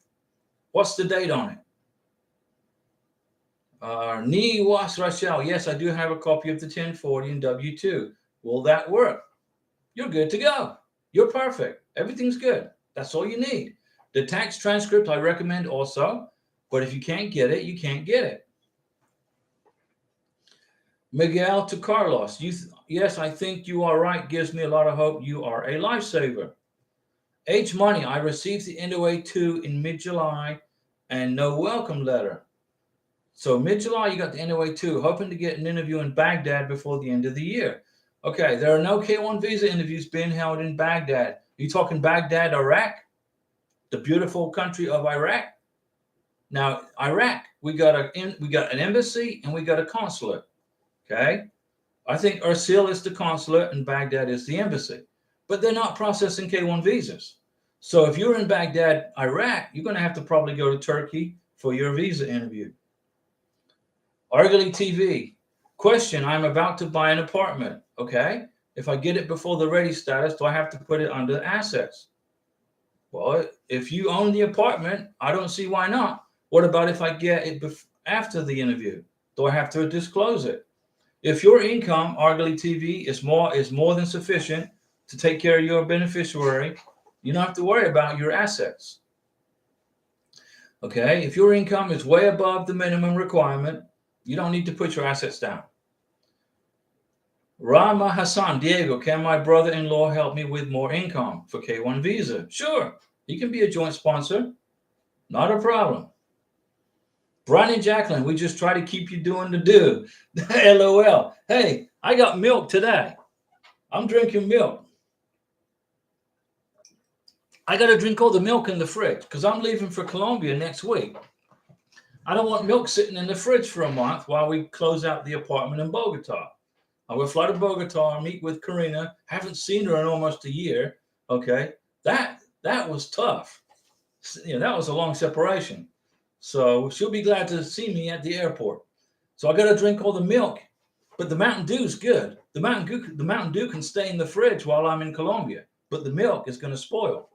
What's the date on it? Niwas Rachel, yes, I do have a copy of the 1040 and W-2. Will that work? You're good to go. You're perfect. Everything's good. That's all you need. The tax transcript I recommend also, but if you can't get it, you can't get it. Miguel to Carlos, yes, I think you are right. Gives me a lot of hope. You are a lifesaver. H Money, I received the NOA-2 in mid-July and no welcome letter. So mid-July, you got the NOA-2, hoping to get an interview in Baghdad before the end of the year. Okay, there are no K1 visa interviews being held in Baghdad. Are you talking Baghdad, Iraq? The beautiful country of Iraq? Now, Iraq, we got an embassy and we got a consulate. Okay? I think Erbil is the consulate and Baghdad is the embassy. But they're not processing K1 visas. So if you're in Baghdad, Iraq, you're going to have to probably go to Turkey for your visa interview. Argali TV. Question, I'm about to buy an apartment. Okay. If I get it before the ready status, do I have to put it under assets? Well, if you own the apartment, I don't see why not. What about if I get it after the interview? Do I have to disclose it? If your income, Argali TV, is more than sufficient to take care of your beneficiary, you don't have to worry about your assets. Okay, if your income is way above the minimum requirement, you don't need to put your assets down. Rama Hassan, Diego, can my brother-in-law help me with more income for K1 visa? Sure, he can be a joint sponsor. Not a problem. Brian and Jacqueline, we just try to keep you doing the do. LOL. Hey, I got milk today. I'm drinking milk. I got to drink all the milk in the fridge because I'm leaving for Colombia next week. I don't want milk sitting in the fridge for a month while we close out the apartment in Bogota. I will fly to Bogota, meet with Karina. Haven't seen her in almost a year. Okay, that was tough. You know, that was a long separation. So she'll be glad to see me at the airport. So I got to drink all the milk, but the Mountain Dew's good. The Mountain Dew can stay in the fridge while I'm in Colombia, but the milk is going to spoil.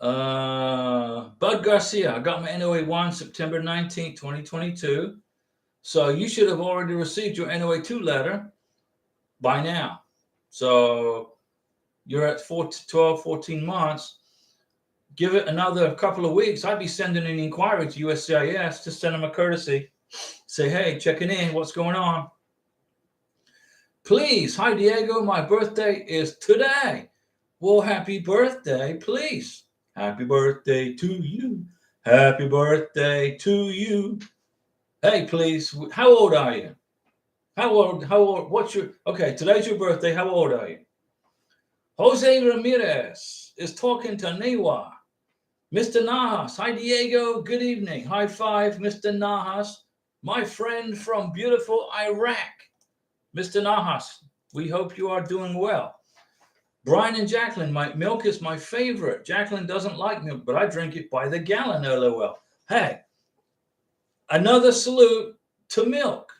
Bud Garcia, I got my NOA1 September 19, 2022. So you should have already received your NOA2 letter by now. So you're at 12, 14 months. Give it another couple of weeks. I'd be sending an inquiry to USCIS to send them a courtesy. Say, hey, checking in. What's going on? Please. Hi, Diego. My birthday is today. Well, happy birthday, please. Happy birthday to you. Happy birthday to you. Hey, please. How old are you? How old? What's your... Okay, today's your birthday. How old are you? Jose Ramirez is talking to Newa. Mr. Nahas, hi Diego, good evening. High five, Mr. Nahas, my friend from beautiful Iraq. Mr. Nahas, we hope you are doing well. Brian and Jacqueline, my milk is my favorite. Jacqueline doesn't like milk, but I drink it by the gallon, LOL. Hey, another salute to milk.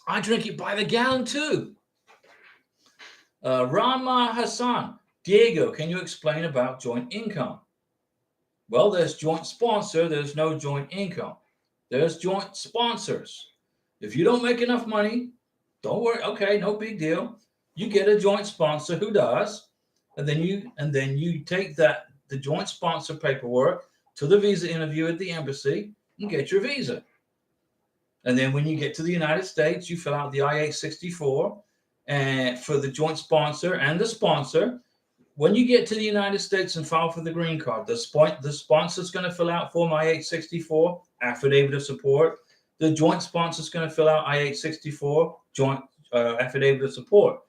I drink it by the gallon too. Rama Hassan, Diego, can you explain about joint income? Well, there's joint sponsor. There's no joint income. There's joint sponsors. If you don't make enough money, don't worry. Okay, no big deal. You get a joint sponsor who does, and then you take the joint sponsor paperwork to the visa interview at the embassy and get your visa. And then when you get to the United States, you fill out the I-864 and for the joint sponsor and the sponsor. When you get to the United States and file for the green card, the sponsor is going to fill out Form I-864, affidavit of support. The joint sponsor is going to fill out I-864, joint affidavit of support.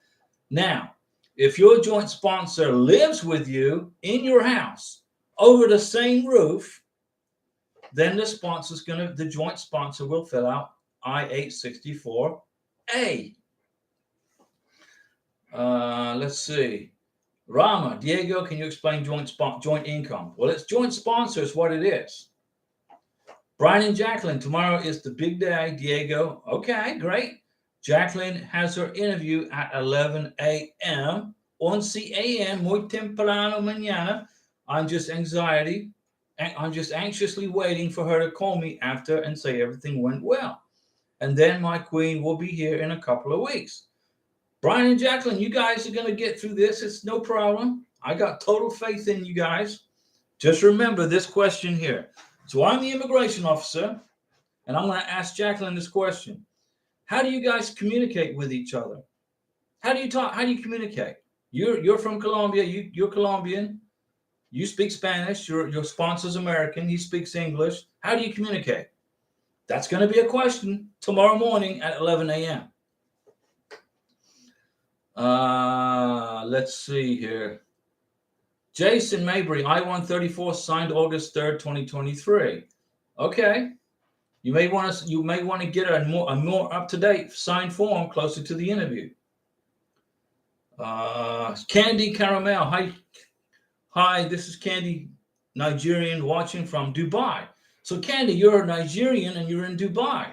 Now, if your joint sponsor lives with you in your house over the same roof, then the joint sponsor will fill out I-864A. Let's see. Rama, Diego, can you explain joint income? Well, it's joint sponsor is what it is. Brian and Jacqueline, tomorrow is the big day. Diego, okay, great. Jacqueline has her interview at 11 a.m. 11 a.m. Muy temprano mañana. I'm just anxiously waiting for her to call me after and say everything went well. And then my queen will be here in a couple of weeks. Brian and Jacqueline, you guys are going to get through this. It's no problem. I got total faith in you guys. Just remember this question here. So I'm the immigration officer, and I'm going to ask Jacqueline this question. How do you guys communicate with each other? How do you talk? How do you communicate? You're from Colombia. You're Colombian. You speak Spanish. Your sponsor's American. He speaks English. How do you communicate? That's going to be a question tomorrow morning at 11 a.m. Let's see here. Jason Mabry, I-134 signed August 3rd, 2023. Okay. You may want to get a more up-to-date signed form closer to the interview. Candy Caramel. Hi, this is Candy, Nigerian watching from Dubai. So, Candy, you're a Nigerian and you're in Dubai.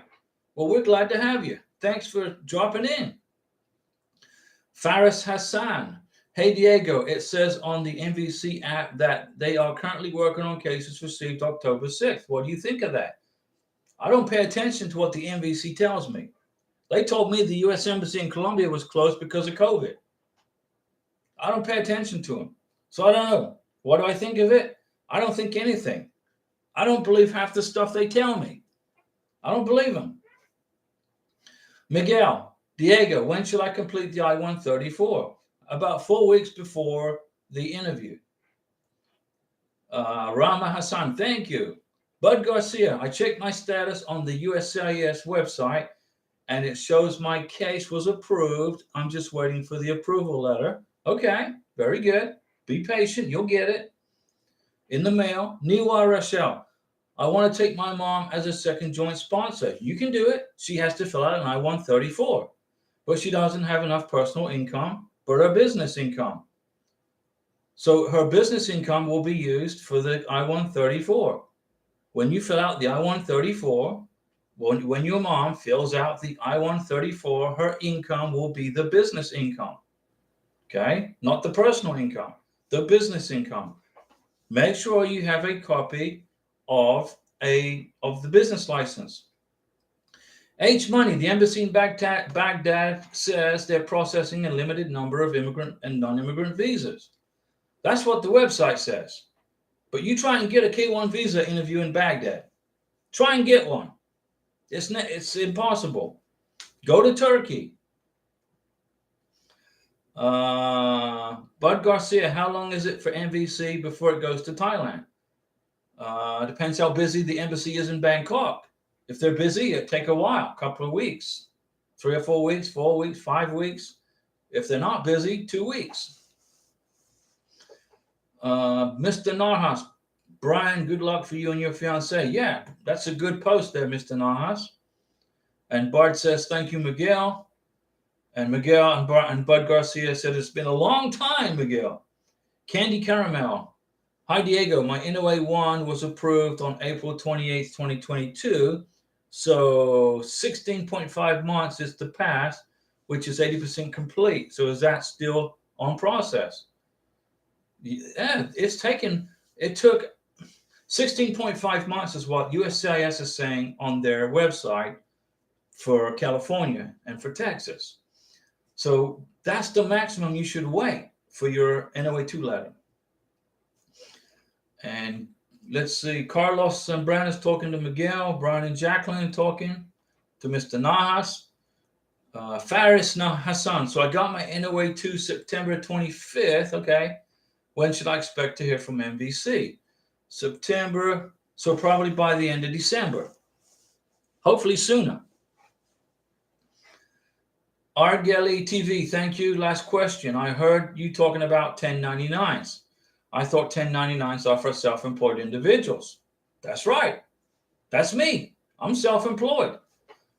Well, we're glad to have you. Thanks for dropping in. Faris Hassan. Hey, Diego, it says on the MVC app that they are currently working on cases received October 6th. What do you think of that? I don't pay attention to what the MVC tells me. They told me the U.S. Embassy in Colombia was closed because of COVID. I don't pay attention to them. So I don't know. What do I think of it? I don't think anything. I don't believe half the stuff they tell me. I don't believe them. Miguel, Diego, when should I complete the I-134? About 4 weeks before the interview. Rama Hassan, thank you. Bud Garcia, I checked my status on the USCIS website and it shows my case was approved. I'm just waiting for the approval letter. Okay, very good. Be patient, you'll get it. In the mail. Niwa Rochelle, I want to take my mom as a second joint sponsor. You can do it. She has to fill out an I-134, but she doesn't have enough personal income, but her business income. So her business income will be used for the I-134. When you fill out the I-134, when your mom fills out the I-134, her income will be the business income. Okay? Not the personal income, the business income. Make sure you have a copy of the business license. H Money, the embassy in Baghdad says they're processing a limited number of immigrant and non-immigrant visas. That's what the website says. But you try and get a K1 visa interview in Baghdad. Try and get one. It's impossible. Go to Turkey. Bud Garcia, how long is it for MVC before it goes to Thailand? Depends how busy the embassy is in Bangkok. If they're busy, it take a while, a couple of weeks, 3 or 4 weeks, 4 weeks, 5 weeks. If they're not busy, 2 weeks. Mr. Narhas, Brian, good luck for you and your fiance. Yeah, that's a good post there, Mr. Narhas. And Bart says, thank you, Miguel. And Miguel and Bud Garcia said, it's been a long time, Miguel. Candy Caramel. Hi, Diego. My NOA-1 was approved on April 28th, 2022. So 16.5 months is to pass, which is 80% complete. So is that still on process? Yeah, it took 16.5 months is what USCIS is saying on their website for California and for Texas. So that's the maximum you should wait for your NOA-2 letter. And let's see, Carlos Zambran is talking to Miguel, Brian and Jacqueline talking to Mr. Nahas, Faris Hassan. So I got my NOA-2 September 25th. Okay. When should I expect to hear from MVC? September, so probably by the end of December. Hopefully sooner. Argeli TV, thank you. Last question. I heard you talking about 1099s. I thought 1099s are for self-employed individuals. That's right. That's me. I'm self-employed.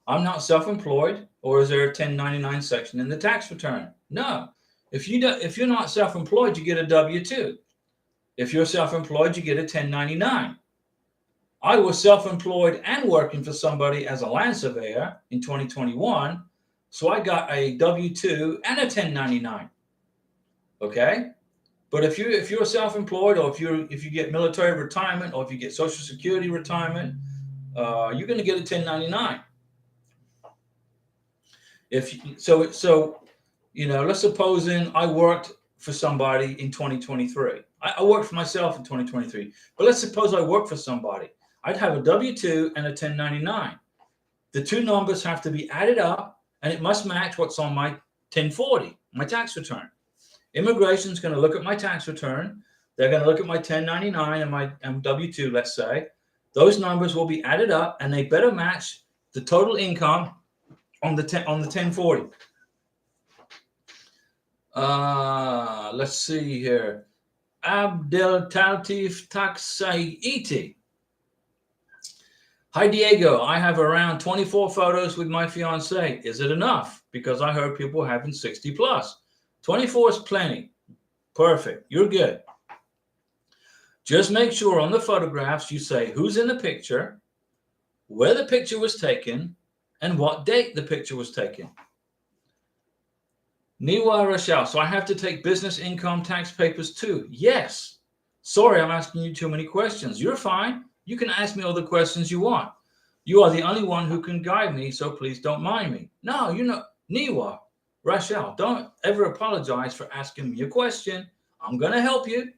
I'm not self-employed, or is there a 1099 section in the tax return? No. If you're not self-employed, you get a W-2. If you're self-employed, you get a 1099. I was self-employed and working for somebody as a land surveyor in 2021, so I got a W-2 and a 1099. Okay? But if you're self-employed, or if you get military retirement, or if you get Social Security retirement, you're going to get a 1099. So let's suppose I worked for somebody in 2023. I worked for myself in 2023. But let's suppose I worked for somebody. I'd have a W-2 and a 1099. The two numbers have to be added up, and it must match what's on my 1040, my tax return. Immigration is going to look at my tax return. They're going to look at my 1099 and my W-2, let's say. Those numbers will be added up, and they better match the total income on the 1040. Let's see here. Abdel Taltif Taksaiti. Hi, Diego. I have around 24 photos with my fiance. Is it enough? Because I heard people having 60 plus. 24 is plenty. Perfect. You're good. Just make sure on the photographs you say who's in the picture, where the picture was taken, and what date the picture was taken. Niwa Rochelle, so I have to take business income tax papers too? Yes. Sorry, I'm asking you too many questions. You're fine. You can ask me all the questions you want. You are the only one who can guide me, so please don't mind me. No, you're not. Niwa Rochelle, don't ever apologize for asking me a question. I'm going to help you.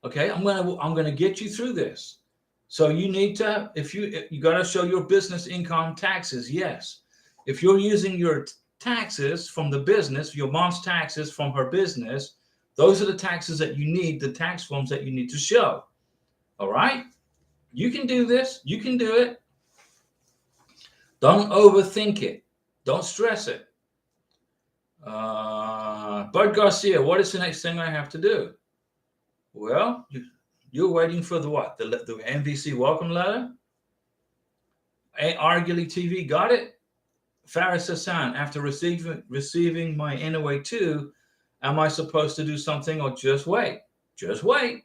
Okay, I'm gonna get you through this. So you need to, if you got to show your business income taxes. Yes, if you're using your taxes from the business, your mom's taxes from her business, those are the taxes that you need, the tax forms that you need to show. All right, you can do this. You can do it. Don't overthink it. Don't stress it. Bud Garcia, what is the next thing I have to do? Well, you're waiting for the what? The NVC welcome letter? Arguably TV got it? Faris Hassan, after receiving my NOA 2, am I supposed to do something or just wait? Just wait.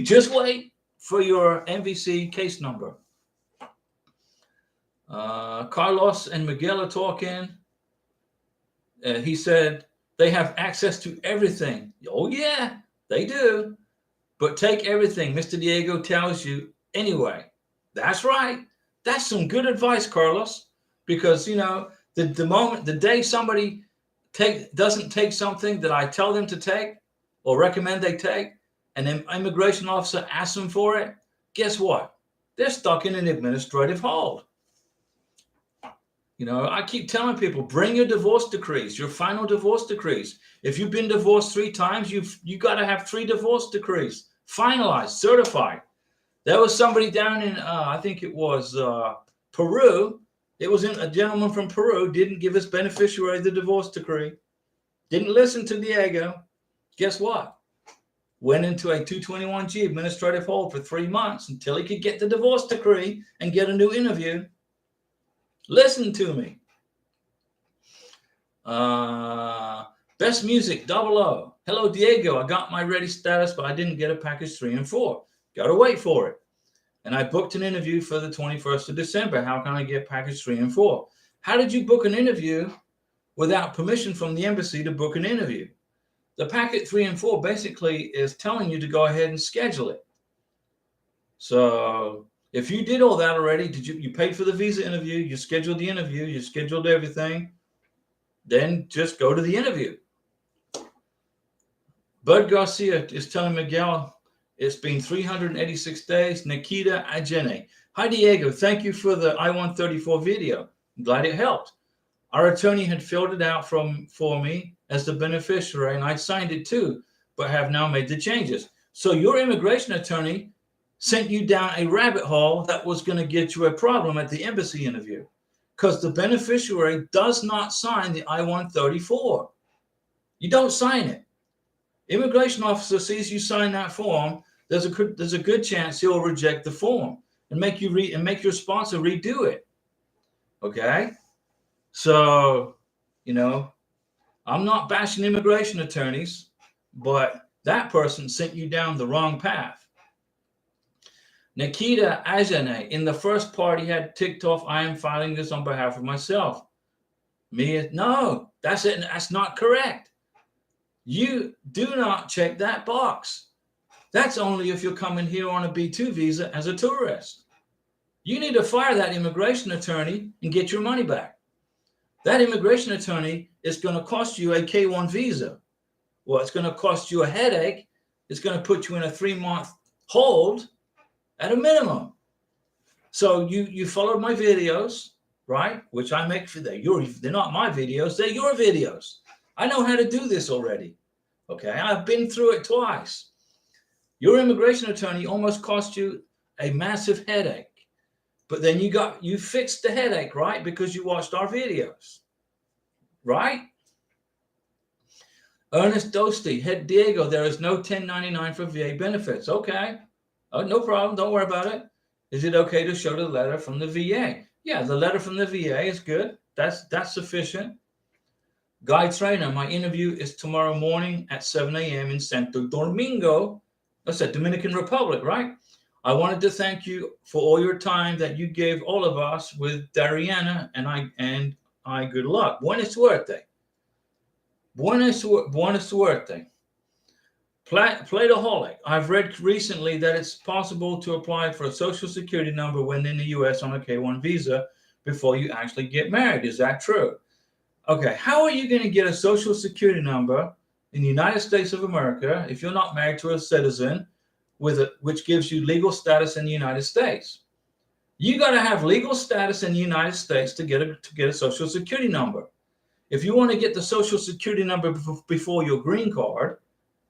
Just wait for your NVC case number. Carlos and Miguel are talking. He said, they have access to everything. Oh, yeah, they do. But take everything Mr. Diego tells you anyway. That's right. That's some good advice, Carlos. Because, you know, the day somebody doesn't take something that I tell them to take or recommend they take, and an immigration officer asks them for it, guess what? They're stuck in an administrative hold. You know, I keep telling people, bring your divorce decrees, your final divorce decrees. If you've been divorced 3 times, you got to have 3 divorce decrees, finalized, certified. There was somebody down in, I think it was Peru. It was a gentleman from Peru, didn't give his beneficiary the divorce decree, didn't listen to Diego. Guess what? Went into a 221G administrative hold for 3 months until he could get the divorce decree and get a new interview. Listen to me. Best Music 00. Hello, Diego. I got my ready status, but I didn't get a package 3 and 4. Got to wait for it. And I booked an interview for the 21st of December. How can I get package 3 and 4? How did you book an interview without permission from the embassy to book an interview? The packet 3 and 4 basically is telling you to go ahead and schedule it. So if you did all that already, you paid for the visa interview, you scheduled the interview, you scheduled everything, then just go to the interview. Bud Garcia is telling Miguel it's been 386 days. Nikita Ajene. Hi, Diego. Thank you for the I-134 video. I'm glad it helped. Our attorney had filled it out for me as the beneficiary, and I signed it too, but have now made the changes. So your immigration attorney sent you down a rabbit hole that was going to get you a problem at the embassy interview, because the beneficiary does not sign the I-134. You don't sign it. Immigration officer sees you sign that form, there's a good chance he'll reject the form and make your sponsor redo it. Okay? So, you know, I'm not bashing immigration attorneys, but that person sent you down the wrong path. Nikita Ajane, in the first part, he had ticked off, I am filing this on behalf of myself. No, that's it. That's not correct. You do not check that box. That's only if you're coming here on a B2 visa as a tourist. You need to fire that immigration attorney and get your money back. That immigration attorney is going to cost you a K1 visa. Well, it's going to cost you a headache. It's going to put you in a 3-month hold at a minimum. So you followed my videos, right? Which I make for they're not my videos, they're your videos. I know how to do this already. Okay, I've been through it twice. Your immigration attorney almost cost you a massive headache, but then you fixed the headache, right? Because you watched our videos, right? Ernest Dostey, Head Diego, there is no 1099 for VA benefits. Okay, oh, no problem. Don't worry about it. Is it okay to show the letter from the VA? Yeah, the letter from the VA is good. That's sufficient. Guy Trainer, my interview is tomorrow morning at 7 a.m. in Santo Domingo. That's the Dominican Republic, right? I wanted to thank you for all your time that you gave all of us with Dariana and I good luck. Buena suerte. Buena suerte. Plataholic. I've read recently that it's possible to apply for a social security number when in the U.S. on a K-1 visa before you actually get married. Is that true? Okay, how are you going to get a social security number in the United States of America if you're not married to a citizen which gives you legal status in the United States? You got to have legal status in the United States to get a social security number. If you want to get the social security number before your green card,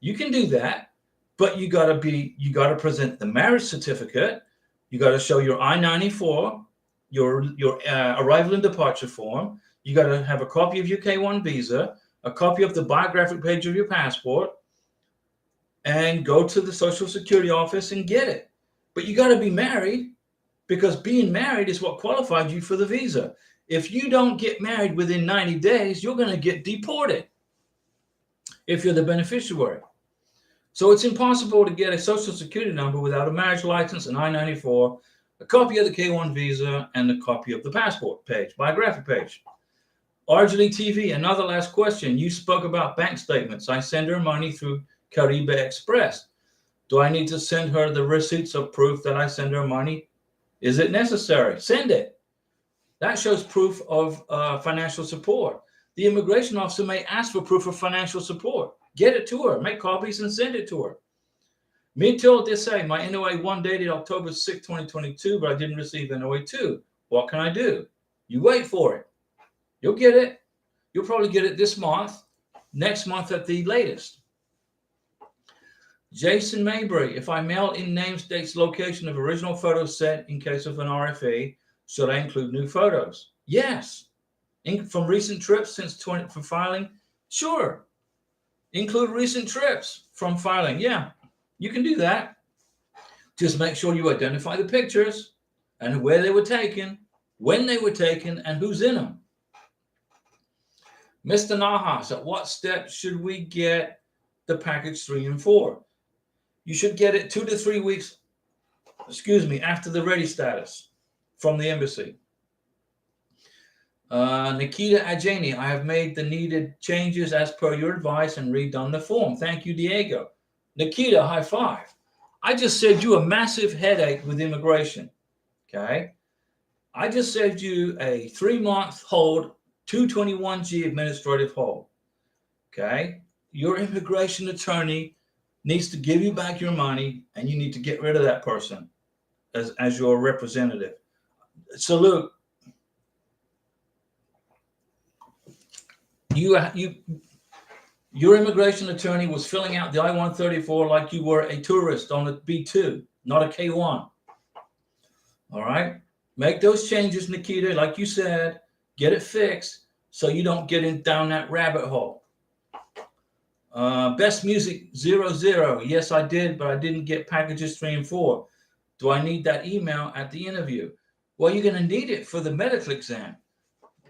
you can do that, but you got to present the marriage certificate. You got to show your I-94, your arrival and departure form. You got to have a copy of your K-1 visa, a copy of the biographic page of your passport, and go to the Social Security office and get it. But you got to be married, because being married is what qualified you for the visa. If you don't get married within 90 days, you're going to get deported if you're the beneficiary. So it's impossible to get a social security number without a marriage license, an I-94, a copy of the K-1 visa, and a copy of the passport page, biographic page. RGD TV, another last question. You spoke about bank statements. I send her money through Caribe Express. Do I need to send her the receipts of proof that I send her money? Is it necessary? Send it. That shows proof of financial support. The immigration officer may ask for proof of financial support. Get it to her. Make copies and send it to her. Mintil Desai, my NOA 1 dated October 6, 2022, but I didn't receive NOA 2. What can I do? You wait for it. You'll get it. You'll probably get it this month, next month at the latest. Jason Mabry, if I mail in names, dates, location of original photo set in case of an RFE, should I include new photos? Yes. From recent trips for filing? Sure. Include recent trips from filing. Yeah, you can do that. Just make sure you identify the pictures and where they were taken, when they were taken, and who's in them. Mr. Nahas, at what step should we get the package 3 and 4? You should get it 2 to 3 weeks, after the ready status from the embassy. Nikita Ajani, I have made the needed changes as per your advice and redone the form. Thank you, Diego. Nikita, high five. I just saved you a massive headache with immigration. Okay. I just saved you a 3-month hold, 221G administrative hold. Okay. Your immigration attorney needs to give you back your money, and you need to get rid of that person as your representative. Salute. Your immigration attorney was filling out the I-134 like you were a tourist on a B2, not a K-1. All right? Make those changes, Nikita, like you said. Get it fixed so you don't get down that rabbit hole. Best Music 00. Yes, I did, but I didn't get packages 3 and 4. Do I need that email at the interview? Well, you're going to need it for the medical exam.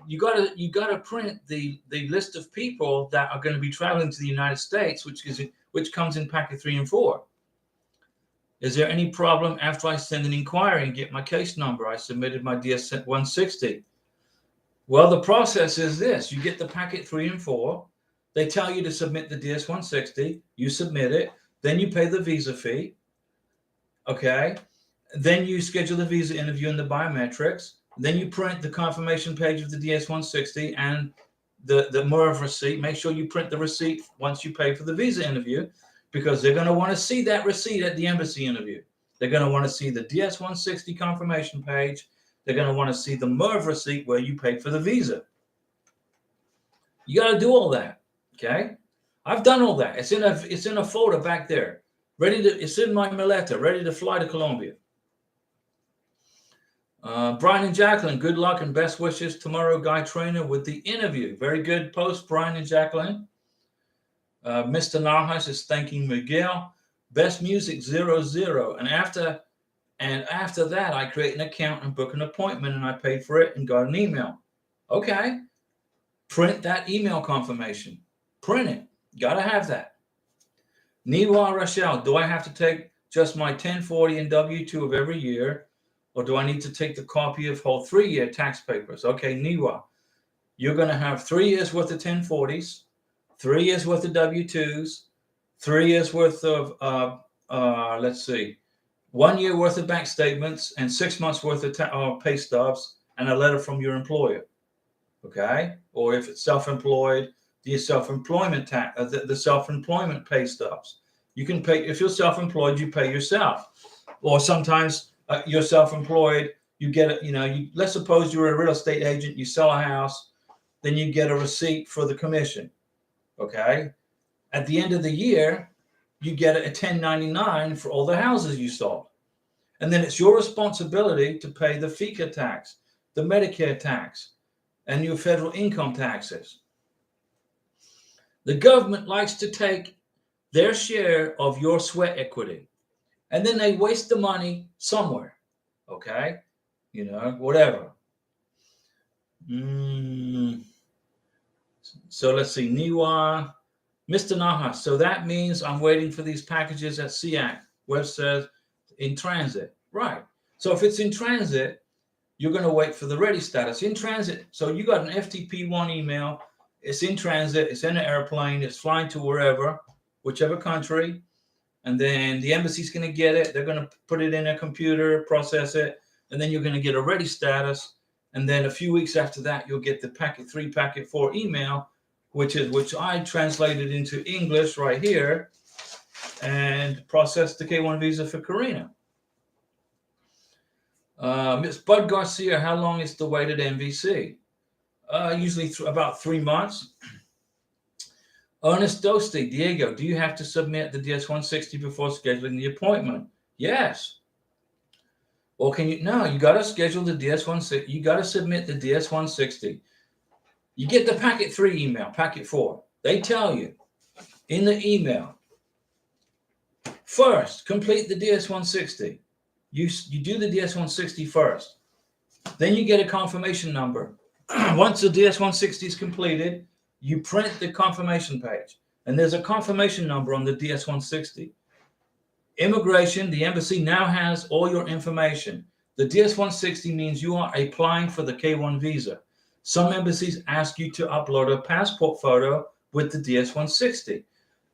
You gotta print the list of people that are going to be traveling to the United States, which comes in packet 3 and 4. Is there any problem after I send an inquiry and get my case number? I submitted my DS-160. Well, the process is this: you get the packet 3 and 4. They tell you to submit the DS-160. You submit it. Then you pay the visa fee. Okay. Then you schedule the visa interview and the biometrics. Then you print the confirmation page of the DS-160 and the MIRV receipt. Make sure you print the receipt once you pay for the visa interview, because they're going to want to see that receipt at the embassy interview. They're going to want to see the DS-160 confirmation page. They're going to want to see the MIRV receipt where you paid for the visa. You got to do all that, okay? I've done all that. It's in a folder back there, it's in my maleta, ready to fly to Colombia. Brian and Jacqueline, good luck and best wishes tomorrow, Guy Trainer, with the interview. Very good post, Brian and Jacqueline. Mr. Narhas is thanking Miguel. Best Music 00. And after that, I create an account and book an appointment, and I paid for it and got an email. Okay. Print that email confirmation. Print it. Got to have that. Niwa Rachel, do I have to take just my 1040 and W-2 of every year, or do I need to take the copy of whole 3-year tax papers? Okay, Niwa, you're going to have 3 years worth of 1040s, 3 years worth of W-2s, 3 years worth of, 1 year worth of bank statements, and 6 months worth of pay stubs, and a letter from your employer. Okay? Or if it's self-employed, the self-employment tax, the self-employment pay stubs. You can pay, if you're self-employed, you pay yourself. Or sometimes you're self-employed, you get it, let's suppose you're a real estate agent, you sell a house, then you get a receipt for the commission. Okay? At the end of the year, you get a 1099 for all the houses you sold. And then it's your responsibility to pay the FICA tax, the Medicare tax, and your federal income taxes. The government likes to take their share of your sweat equity, and then they waste the money somewhere. Okay? Whatever. So let's see. Niwa, Mr. Naha. So that means I'm waiting for these packages at SEAC, where it says in transit. Right. So if it's in transit, you're going to wait for the ready status. In transit. So you got an FTP1 email. It's in transit. It's in an airplane. It's flying to wherever, whichever country. And then the embassy's going to get it. They're going to put it in a computer, process it. And then you're going to get a ready status. And then a few weeks after that, you'll get the packet 3, packet 4 email, which I translated into English right here and processed the K1 visa for Karina. Ms. Bud Garcia, how long is the wait at MVC? Usually about 3 months. Ernest Dosti, Diego, do you have to submit the DS-160 before scheduling the appointment? Yes. Or can you? No, you got to schedule the DS-160. You got to submit the DS-160. You get the packet 3 email, packet 4. They tell you in the email, first, complete the DS-160. You do the DS-160 first. Then you get a confirmation number. Once the DS-160 is completed, you print the confirmation page. And there's a confirmation number on the DS-160. Immigration, the embassy now has all your information. The DS-160 means you are applying for the K1 visa. Some embassies ask you to upload a passport photo with the DS-160.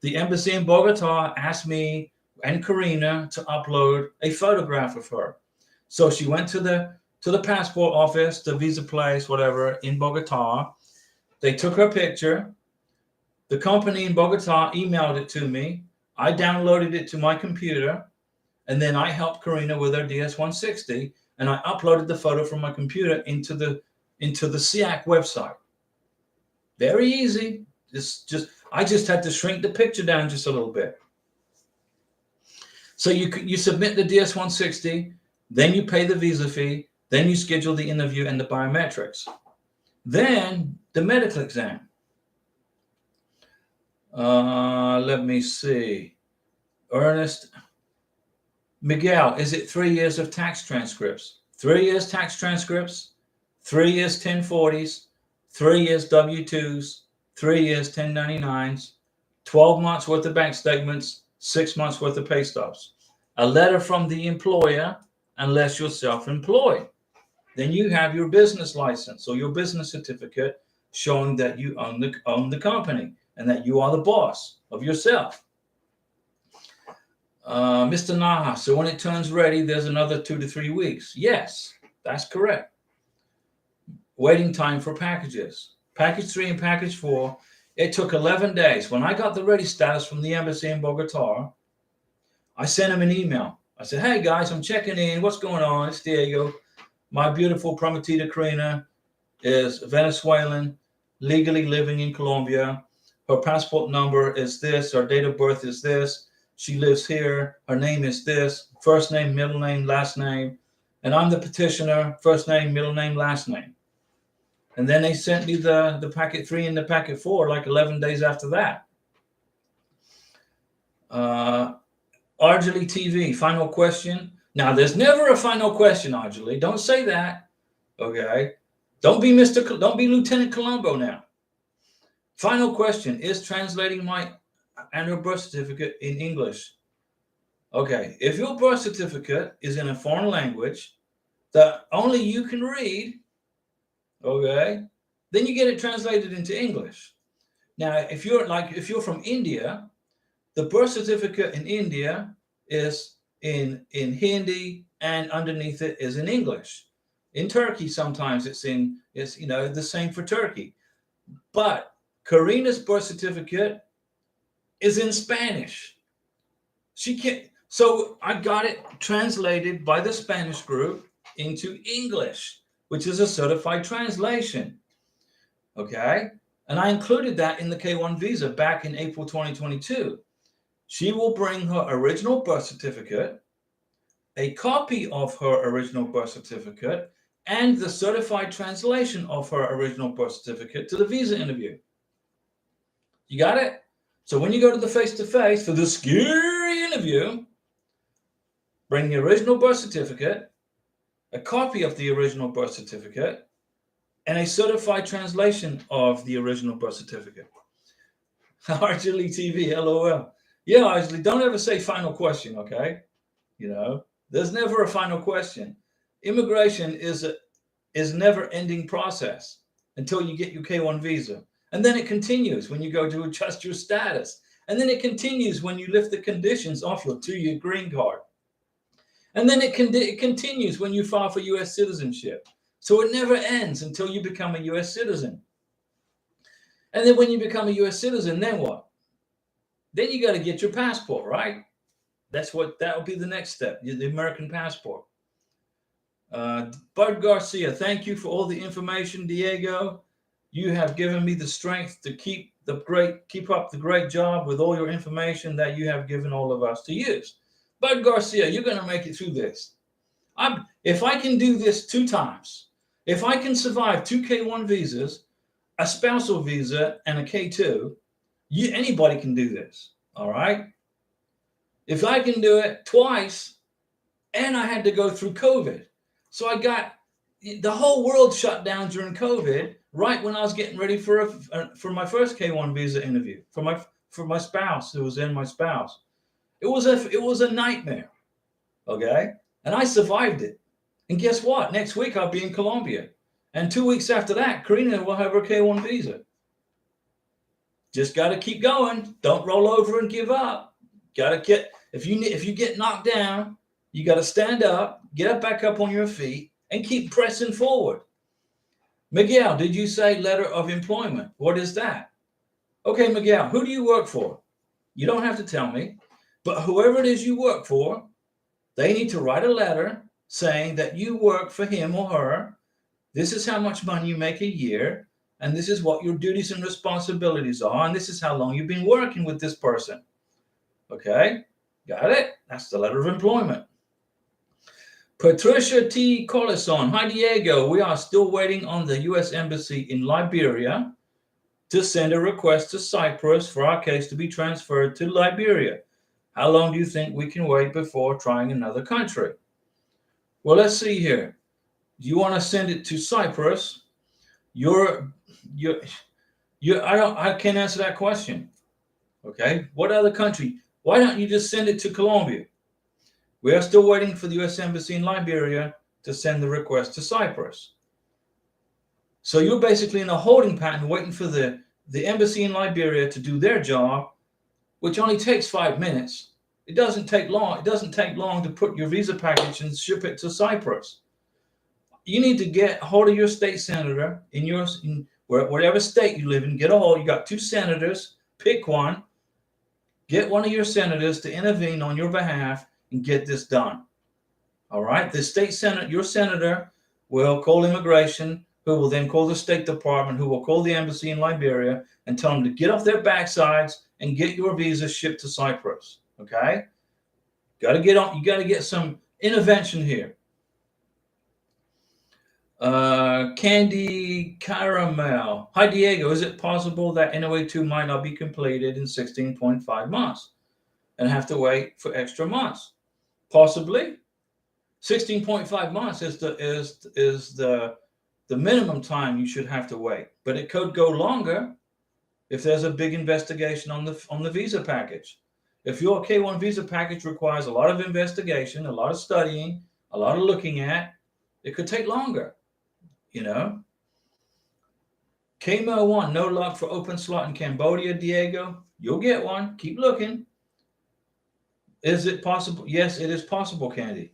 The embassy in Bogota asked me and Karina to upload a photograph of her. So she went to the passport office, the visa place, whatever, in Bogota. They took her picture. The company in Bogota emailed it to me. I downloaded it to my computer, and then I helped Karina with her DS-160, and I uploaded the photo from my computer into the SEAC website. Very easy. I just had to shrink the picture down just a little bit. So you submit the DS-160, then you pay the visa fee, then you schedule the interview and the biometrics. Then the medical exam. Let me see. Ernest. Miguel, is it 3 years of tax transcripts? 3 years tax transcripts, 3 years 1040s, 3 years W-2s, 3 years 1099s, 12 months worth of bank statements, 6 months worth of pay stubs. A letter from the employer, unless you're self-employed. Then you have your business license or your business certificate showing that you own the company and that you are the boss of yourself. Mr. Naha, so when it turns ready, there's another 2 to 3 weeks. Yes, that's correct. Waiting time for packages. Package 3 and package 4, it took 11 days. When I got the ready status from the embassy in Bogota, I sent him an email. I said, hey guys, I'm checking in. What's going on? It's Diego. My beautiful Prometida Karina is Venezuelan, legally living in Colombia. Her passport number is this. Her date of birth is this. She lives here. Her name is this. First name, middle name, last name. And I'm the petitioner. First name, middle name, last name. And then they sent me the packet 3 and the packet 4 like 11 days after that. Arjali TV, final question. Now, there's never a final question, Arjali. Don't say that. Okay. Don't be Lieutenant Colombo now. Final question, is translating my annual birth certificate in English? Okay, if your birth certificate is in a foreign language that only you can read, okay, then you get it translated into English. Now, if you're from India, the birth certificate in India is in Hindi, and underneath it is in English. In Turkey, sometimes it's the same for Turkey. But Karina's birth certificate is in Spanish. She can't. So I got it translated by the Spanish group into English, which is a certified translation. Okay. And I included that in the K1 visa back in April 2022. She will bring her original birth certificate, a copy of her original birth certificate, and the certified translation of her original birth certificate to the visa interview. You got it? So when you go to the face-to-face for the scary interview, bring the original birth certificate, a copy of the original birth certificate, and a certified translation of the original birth certificate. Arjali TV, LOL. Yeah, Arjali, don't ever say final question, okay? There's never a final question. Immigration is never-ending process until you get your K1 visa. And then it continues when you go to adjust your status. And then it continues when you lift the conditions off your 2-year green card. And then it continues when you file for U.S. citizenship. So it never ends until you become a U.S. citizen. And then when you become a U.S. citizen, then what? Then you got to get your passport, right? That'll be the next step, the American passport. Bud Garcia, thank you for all the information, Diego. You have given me the strength to keep up the great job with all your information that you have given all of us to use. Bud Garcia, you're going to make it through this. If I can do this 2 times, if I can survive 2 K1 visas, a spousal visa, and a K2, anybody can do this. All right. If I can do it twice, and I had to go through COVID, so I got the whole world shut down during COVID, right when I was getting ready for my first K1 visa interview for my spouse, who was my spouse. It was a nightmare. Okay, and I survived it. And guess what? Next week I'll be in Colombia, and 2 weeks after that, Karina will have her K1 visa. Just got to keep going. Don't roll over and give up. If you get knocked down, you got to stand up, get back up on your feet, and keep pressing forward. Miguel, did you say letter of employment? What is that? Okay, Miguel, who do you work for? You don't have to tell me, but whoever it is you work for, they need to write a letter saying that you work for him or her. This is how much money you make a year, and this is what your duties and responsibilities are, and this is how long you've been working with this person. Okay, got it? That's the letter of employment. Patricia T. Collison. Hi, Diego. We are still waiting on the U.S. Embassy in Liberia to send a request to Cyprus for our case to be transferred to Liberia. How long do you think we can wait before trying another country? Well, let's see here. Do you want to send it to Cyprus? I can't answer that question. Okay. What other country? Why don't you just send it to Colombia? We are still waiting for the U.S. Embassy in Liberia to send the request to Cyprus. So you're basically in a holding pattern waiting for the embassy in Liberia to do their job, which only takes 5 minutes. It doesn't take long. It doesn't take long to put your visa package and ship it to Cyprus. You need to get a hold of your state senator in whatever state you live in. Get a hold. You got 2 senators. Pick one. Get one of your senators to intervene on your behalf and get this done. All right. The state senate, your senator, will call immigration, who will then call the State Department, who will call the embassy in Liberia and tell them to get off their backsides and get your visa shipped to Cyprus. Okay. Got to get on. You got to get some intervention here. Candy Caramel. Hi, Diego. Is it possible that NOA2 might not be completed in 16.5 months and have to wait for extra months? Possibly. 16.5 months is the minimum time you should have to wait, but it could go longer. if there's a big investigation on the visa package. If your K1 visa package requires a lot of investigation, a lot of studying, a lot of looking at, it could take longer, you know. KMO1, no luck for open slot in Cambodia, Diego. You'll get one. Keep looking. Is it possible? Yes, it is possible, Candy.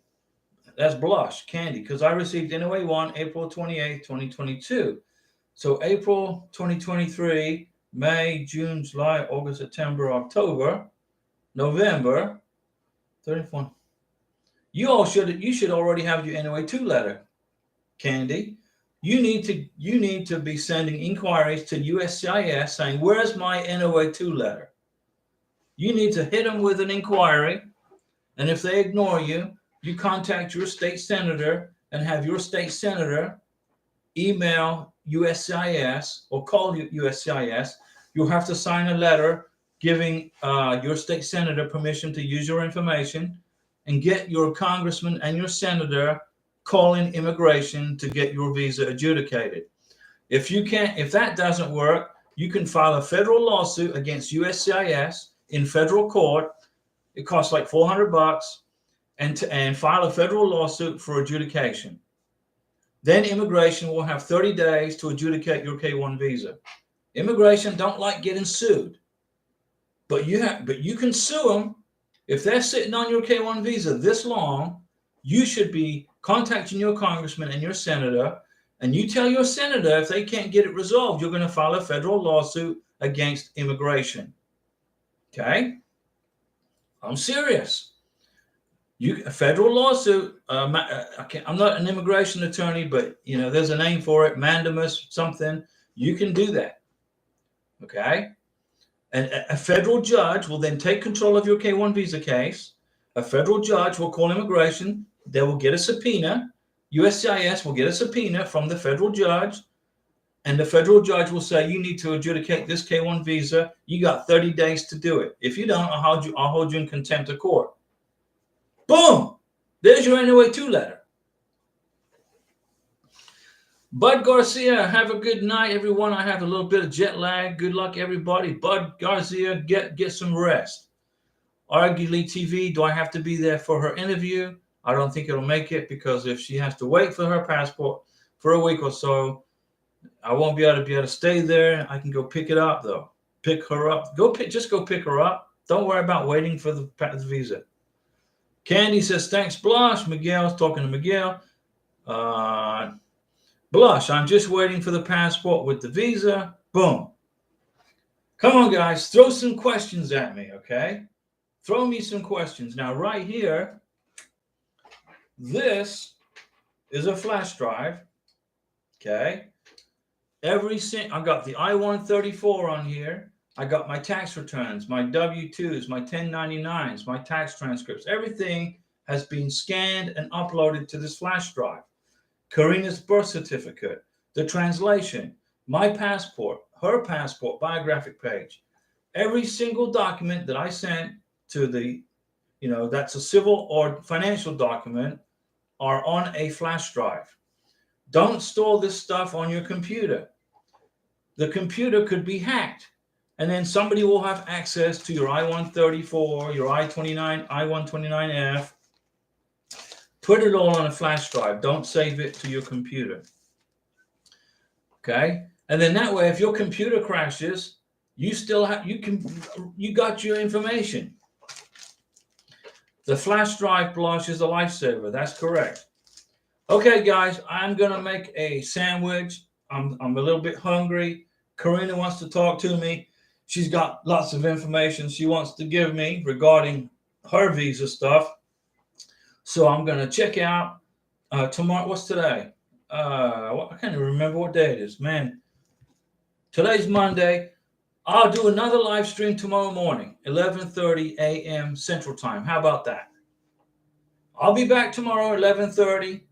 That's Blush, Candy, because I received NOA1 April 28th, 2022. So April 2023, May, June, July, August, September, October, November, 34. You should already have your NOA2 letter, Candy. You need to be sending inquiries to USCIS saying, where's my NOA2 letter? You need to hit them with an inquiry, and if they ignore you, you contact your state senator and have your state senator email USCIS or call USCIS. You'll have to sign a letter giving your state senator permission to use your information, and get your congressman and your senator calling immigration to get your visa adjudicated. If that doesn't work, you can file a federal lawsuit against USCIS in federal court. It costs like $400, and file a federal lawsuit for adjudication. Then immigration will have 30 days to adjudicate your K1 visa. Immigration don't like getting sued, but you can sue them. If they're sitting on your K1 visa this long, you should be contacting your congressman and your senator, and you tell your senator if they can't get it resolved, you're going to file a federal lawsuit against immigration. Okay? I'm serious. A federal lawsuit. I'm not an immigration attorney, but there's a name for it, mandamus something. You can do that. Okay? And a federal judge will then take control of your K1 visa case. A federal judge will call immigration. They will get a subpoena. USCIS will get a subpoena from the federal judge, and the federal judge will say, you need to adjudicate this K1 visa. You got 30 days to do it. If you don't, I'll hold you in contempt of court. Boom! There's your NOA2 letter. Bud Garcia, have a good night, everyone. I have a little bit of jet lag. Good luck, everybody. Bud Garcia, get some rest. Arguably TV, do I have to be there for her interview? I don't think it'll make it, because if she has to wait for her passport for a week or so, I won't be able to stay there. I can go pick it up, though. Pick her up. Just go pick her up. Don't worry about waiting for the visa. Candy says, thanks, Blush. Miguel's talking to Miguel. Blush, I'm just waiting for the passport with the visa. Boom. Come on, guys. Throw some questions at me, okay? Throw me some questions. Now, right here, this is a flash drive, okay? I got the I-134 on here. I got my tax returns, my W-2s, my 1099s, my tax transcripts. Everything has been scanned and uploaded to this flash drive. Karina's birth certificate, the translation, my passport, her passport, biographic page. Every single document that I sent to that's a civil or financial document, are on a flash drive. Don't store this stuff on your computer. The computer could be hacked, and then somebody will have access to your I-134, your I-29, I-129F. Put it all on a flash drive. Don't save it to your computer. Okay? And then that way, if your computer crashes, you got your information. The flash drive, Blush, is a lifesaver. That's correct. Okay, guys, I'm going to make a sandwich. I'm a little bit hungry. Karina wants to talk to me. She's got lots of information she wants to give me regarding her visa stuff. So I'm going to check out tomorrow. What's today? I can't even remember what day it is. Man, today's Monday. I'll do another live stream tomorrow morning, 11:30 a.m. Central Time. How about that? I'll be back tomorrow, 11:30,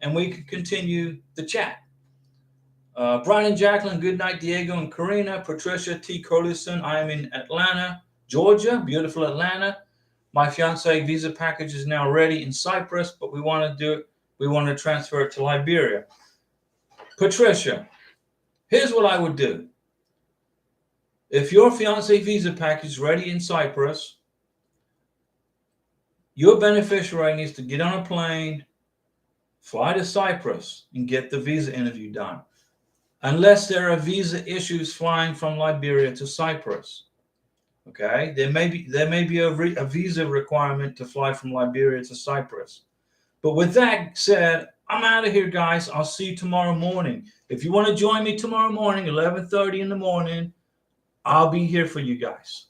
and we can continue the chat. Brian and Jacqueline, good night. Diego and Karina, Patricia T. Curlison. I am in Atlanta, Georgia, beautiful Atlanta. My fiance visa package is now ready in Cyprus, but we want to transfer it to Liberia. Patricia, here's what I would do. If your fiancé visa package is ready in Cyprus, your beneficiary needs to get on a plane, fly to Cyprus, and get the visa interview done. Unless there are visa issues flying from Liberia to Cyprus. Okay, there may be a visa requirement to fly from Liberia to Cyprus. But with that said, I'm out of here, guys. I'll see you tomorrow morning. If you want to join me tomorrow morning, 11:30 in the morning, I'll be here for you guys.